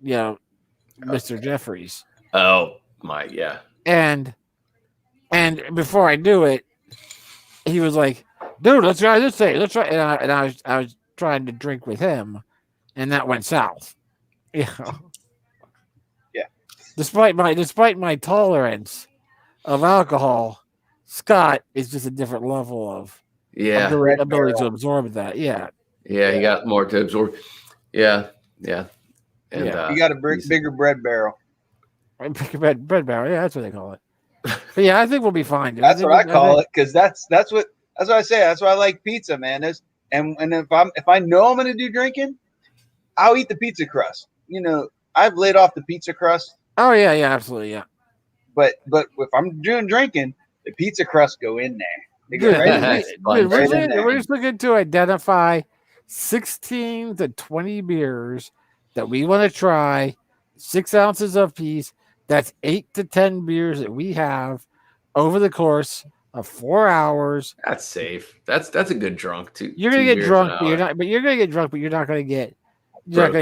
Mr. Jeffries, Oh my, yeah. and before I knew it, he was like, "Dude, let's try this thing. Let's try." And I was trying to drink with him, and that went south. Yeah. Despite my tolerance of alcohol, Scott is just a different level of Yeah. ability to absorb that. Yeah. Yeah, he got more to absorb. Yeah. And Yeah. you got a he's- bigger bread barrel. Bread barrel. Yeah, that's what they call it. But yeah, I think we'll be fine. Dude. That's what I call it, because that's what I say. That's why I like pizza, man. And if I know I'm gonna do drinking, I'll eat the pizza crust. I've laid off the pizza crust, Oh yeah, absolutely, yeah. but if I'm doing drinking, the pizza crust go in there. They go Dude, right in Nice. there. Dude, Right in there. we're just looking to identify 16 to 20 beers that we want to try, 6 ounces of piece. That's 8 to 10 beers that we have over the course of 4 hours. That's safe. That's a good drunk too. You're gonna get drunk, but you're not. But you're gonna get drunk, but you're not gonna get. You're not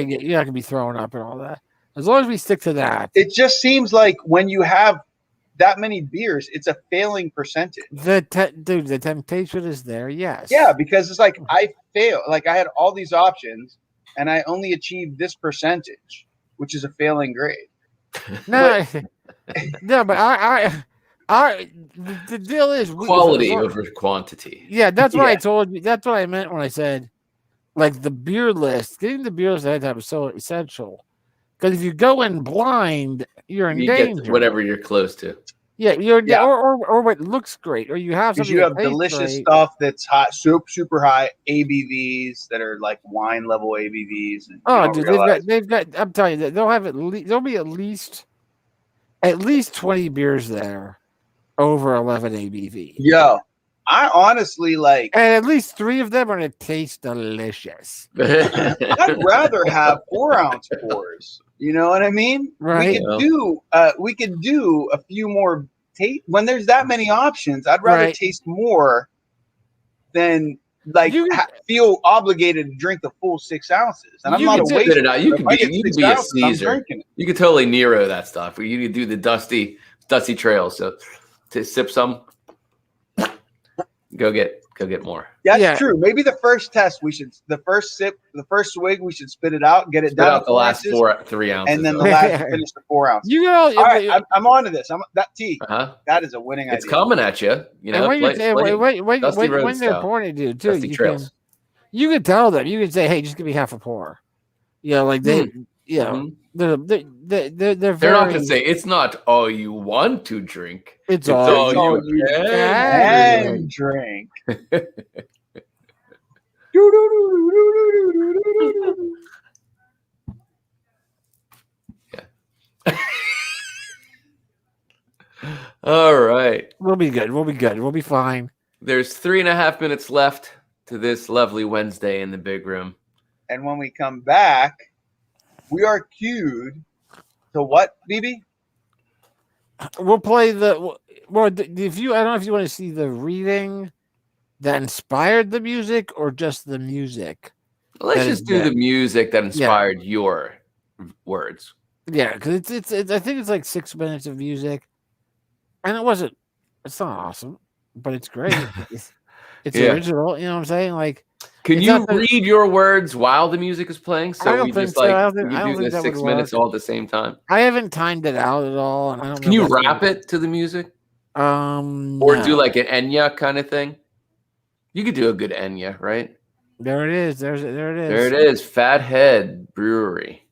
gonna be throwing up and all that. As long as we stick to that, It just seems like when you have that many beers, it's a failing percentage. dude, the temptation is there. Yes. Yeah, because it's like I fail. Like I had all these options, and I only achieved this percentage, which is a failing grade. No, no, but the deal is quality over quantity. Yeah, that's what I Yeah. told you. That's what I meant when I said, like the beer list. Getting the beer list ahead of time is so essential. Because if you go in blind, you're in You danger. get whatever you're close to. Yeah, Yeah. or what looks great, or you have Because something you that have tastes delicious great. stuff that's hot, super high ABVs that are like wine level ABVs. And you Oh, don't dude, realize- they've got. I'm telling you, they'll have there'll be at least 20 beers there over 11 ABV, Yo, I honestly like. and at least 3 of them are going to taste delicious. I'd rather have 4-ounce pours. You know what I mean? Right. We could do a few more taste when there's that many options. I'd rather Right. taste more than like You can- feel obligated to drink the full 6 ounces. And I'm You not a can spit waiter. it out. You If could I be- get you could 6 be a ounces, I'm Caesar. drinking it. You could totally Nero that stuff. You could do the dusty trails. So to sip some, go get more. That's Yeah. true. Maybe the first test the first swig, we should spit it out, get it Spit down out to the 4 last ounces, 3 ounces. and then the though. last finish the 4 ounces. You know, All right, I'm on to this. That tea. Uh-huh. That is a winning It's idea. coming at you. You know, and when, play- play Dusty Road when they're style. pouring it, dude, too, Dusty you Trails. can tell them. You can say, "Hey, just give me half a pour." You know, like they, you know, Mhm. they're They're very. not going to say it's not all you want to drink. It's It's all all. you can And drink. All right. We'll be good. We'll be good. We'll be fine. There's 3.5 minutes left to this lovely Wednesday in the big room. And when we come back, we are cued to what, BB? We'll play the. Well, if you, I don't know if you want to see the reading that inspired the music or just the music. Let's That is just do the good. music that inspired your words. Yeah, because it's I think it's like 6 minutes of music, and it's not awesome, but it's great. It's Yeah. original. You know what I'm saying? Like, Can It's you not the- read your words while the music is playing? I So don't we think just so. I like don't think- we I don't do think the that 6 would minutes work. all at the same time. I haven't timed it out at all, and I don't. Can know you if that's rap gonna- it to the music no. or do like an Enya kind of thing? You could do a good Enya, right? There it is. There it is. There it is. Fathead Brewery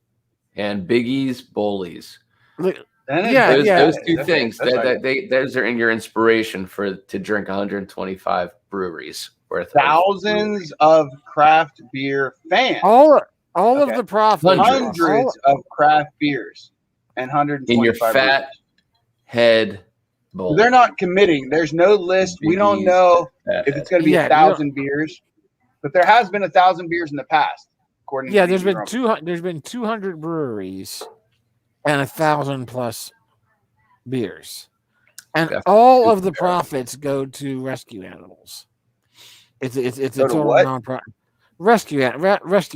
and Biggie's Bullies. Look, Then Yeah, Those two that's- things. that's right. Those are in your inspiration to drink 125 breweries worth. of Thousands of craft beer fans. all of Okay. the profits. Hundreds of craft beers and 125 in your breweries. fat head bowl. They're not committing. There's no list. We don't Biggie's know Fat if head. it's going to be Yeah, 1,000 beers, but there has been 1,000 beers in the past, according Yeah, to there's the been Euro- 200. There's been 200 breweries and 1,000 plus beers, and That's all of super the profits go to rescue animals. It's Go a to total what? non-profit. Rescue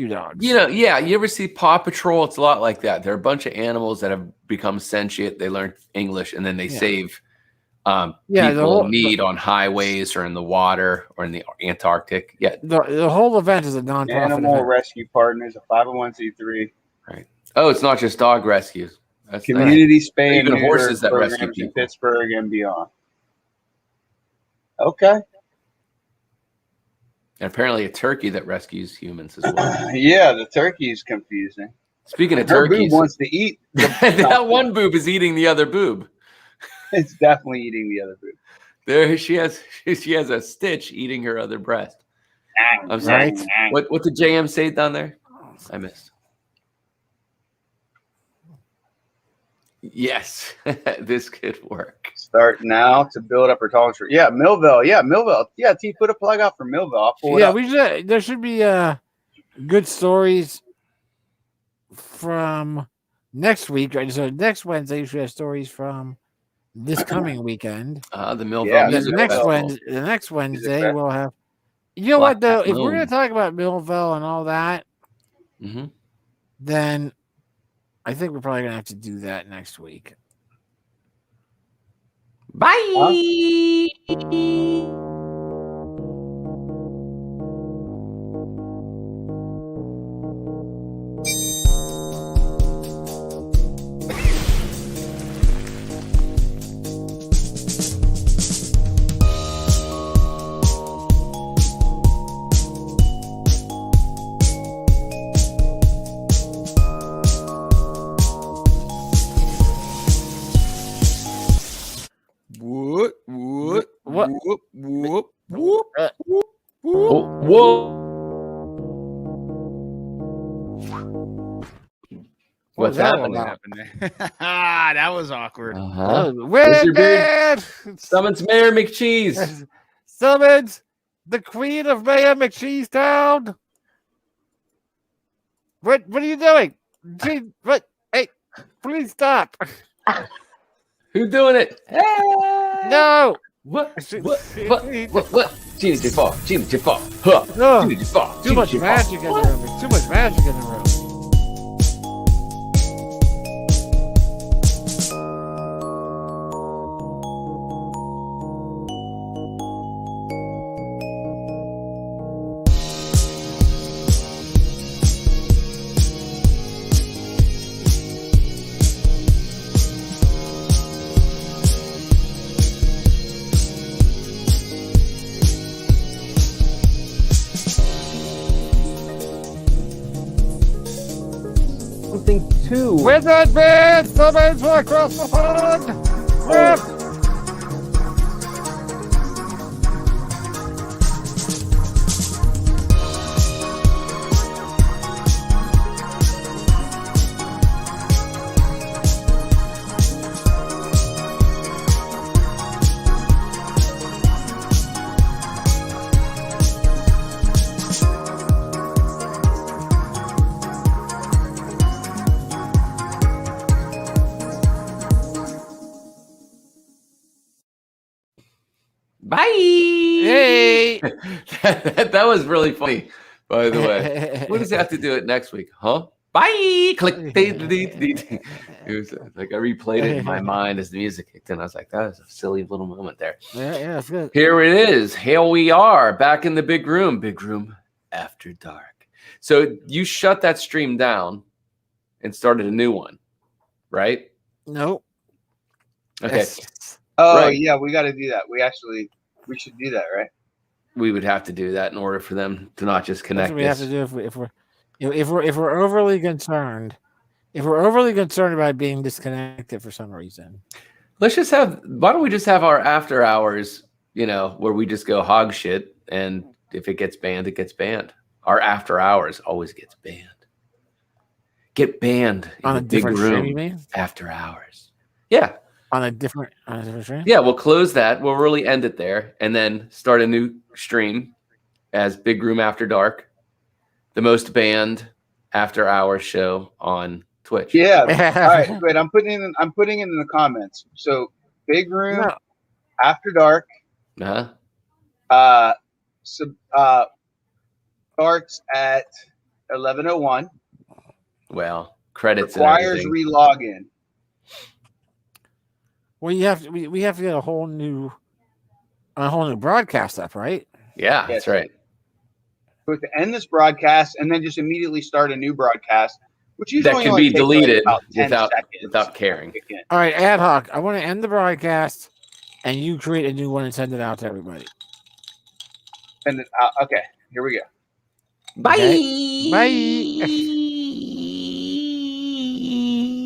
dogs. You know, yeah, you ever see Paw Patrol? It's a lot like that. They're a bunch of animals that have become sentient. They learn English and then they Yeah. save Yeah, the people whole- in need on highways or in the water or in the Antarctic. Yeah. the whole event is a non-profit Animal event. Rescue Partners, a 501c3, Oh, it's not just dog rescues. That's nice. community spay and Even neuter horses that rescue programs in people. Pittsburgh and beyond. Okay. And apparently a turkey that rescues humans as well. Yeah, the turkey is confusing. Speaking of Her boob turkeys, wants to eat. that one boob is eating the other boob. It's definitely eating the other boob. There she has a stitch eating her other breast. I'm sorry. Right. What did JM say down there? I missed. Yes, this could work. Start now to build up her tolerance. Yeah, Millville. Yeah, Millville. Yeah, T, put a plug out for Millville. I'll pull it Yeah, up. there should be good stories from next week. Right, so next Wednesday you should have stories from this coming weekend. The Millville Yeah, And then Music the next Wednesday Festival. we'll have. You know Black what though? Cat If we're gonna Moon. talk about Millville and all that, hmm then I think we're probably gonna have to do that next week. Bye. What? What? Whoop, whoop, Whoop. whoa. What's What's that happening? about? That was awkward. Uh-huh. Where's your big- Summons Mayor McCheese. Summons the Queen of Mayor McCheesetown. What are you doing? Gee, what? Hey, please stop. Who's doing it? Hey! No. What? She- What? she- What? What? Genie J4, Genie J4, huh? Oh, Genie J4, too Genie much J4. magic in the room. Too much magic in the room. Something too. Wizard Beard coming from across the pond. Rip. Bye. Hey. that was really funny, by the way. What does it have to do it next week? Huh? Bye. Click. It was like I replayed it in my mind as the music kicked in. I was like, that was a silly little moment there. Yeah, it's good. Here it is. Here we are back in the big room. Big room after dark. So you shut that stream down and started a new one, right? Nope. Okay. Yes. Oh Right. yeah, we got to do that. We should do that, right? We would have to do that in order for them to not just That's connect what we have this. to do if we're overly concerned. If we're overly concerned about being disconnected for some reason. Let's just have. Why don't we just have our after hours? Where we just go hog shit, and if it gets banned, it gets banned. Our after hours always gets banned. Get banned in On the a big different stream, you room mean? after hours. Yeah, On a different stream? yeah. We'll close that. We'll really end it there, and then start a new stream as Big Room After Dark, the most banned after hours show on Twitch. Yeah. All right. Wait, I'm putting in the comments. So big room No. after dark. Uh-huh. Starts at 11:01. Well, credits Requires and everything. re-login. Well, we have to get a whole new broadcast up, right? Yeah, Yes. that's right. So to end this broadcast and then just immediately start a new broadcast, which usually That can only be takes, like, deleted about 10 without seconds. caring. Again. All right, ad hoc. I want to end the broadcast, and you create a new one and send it out to everybody. Send it out. Okay, here we go. Bye. Bye.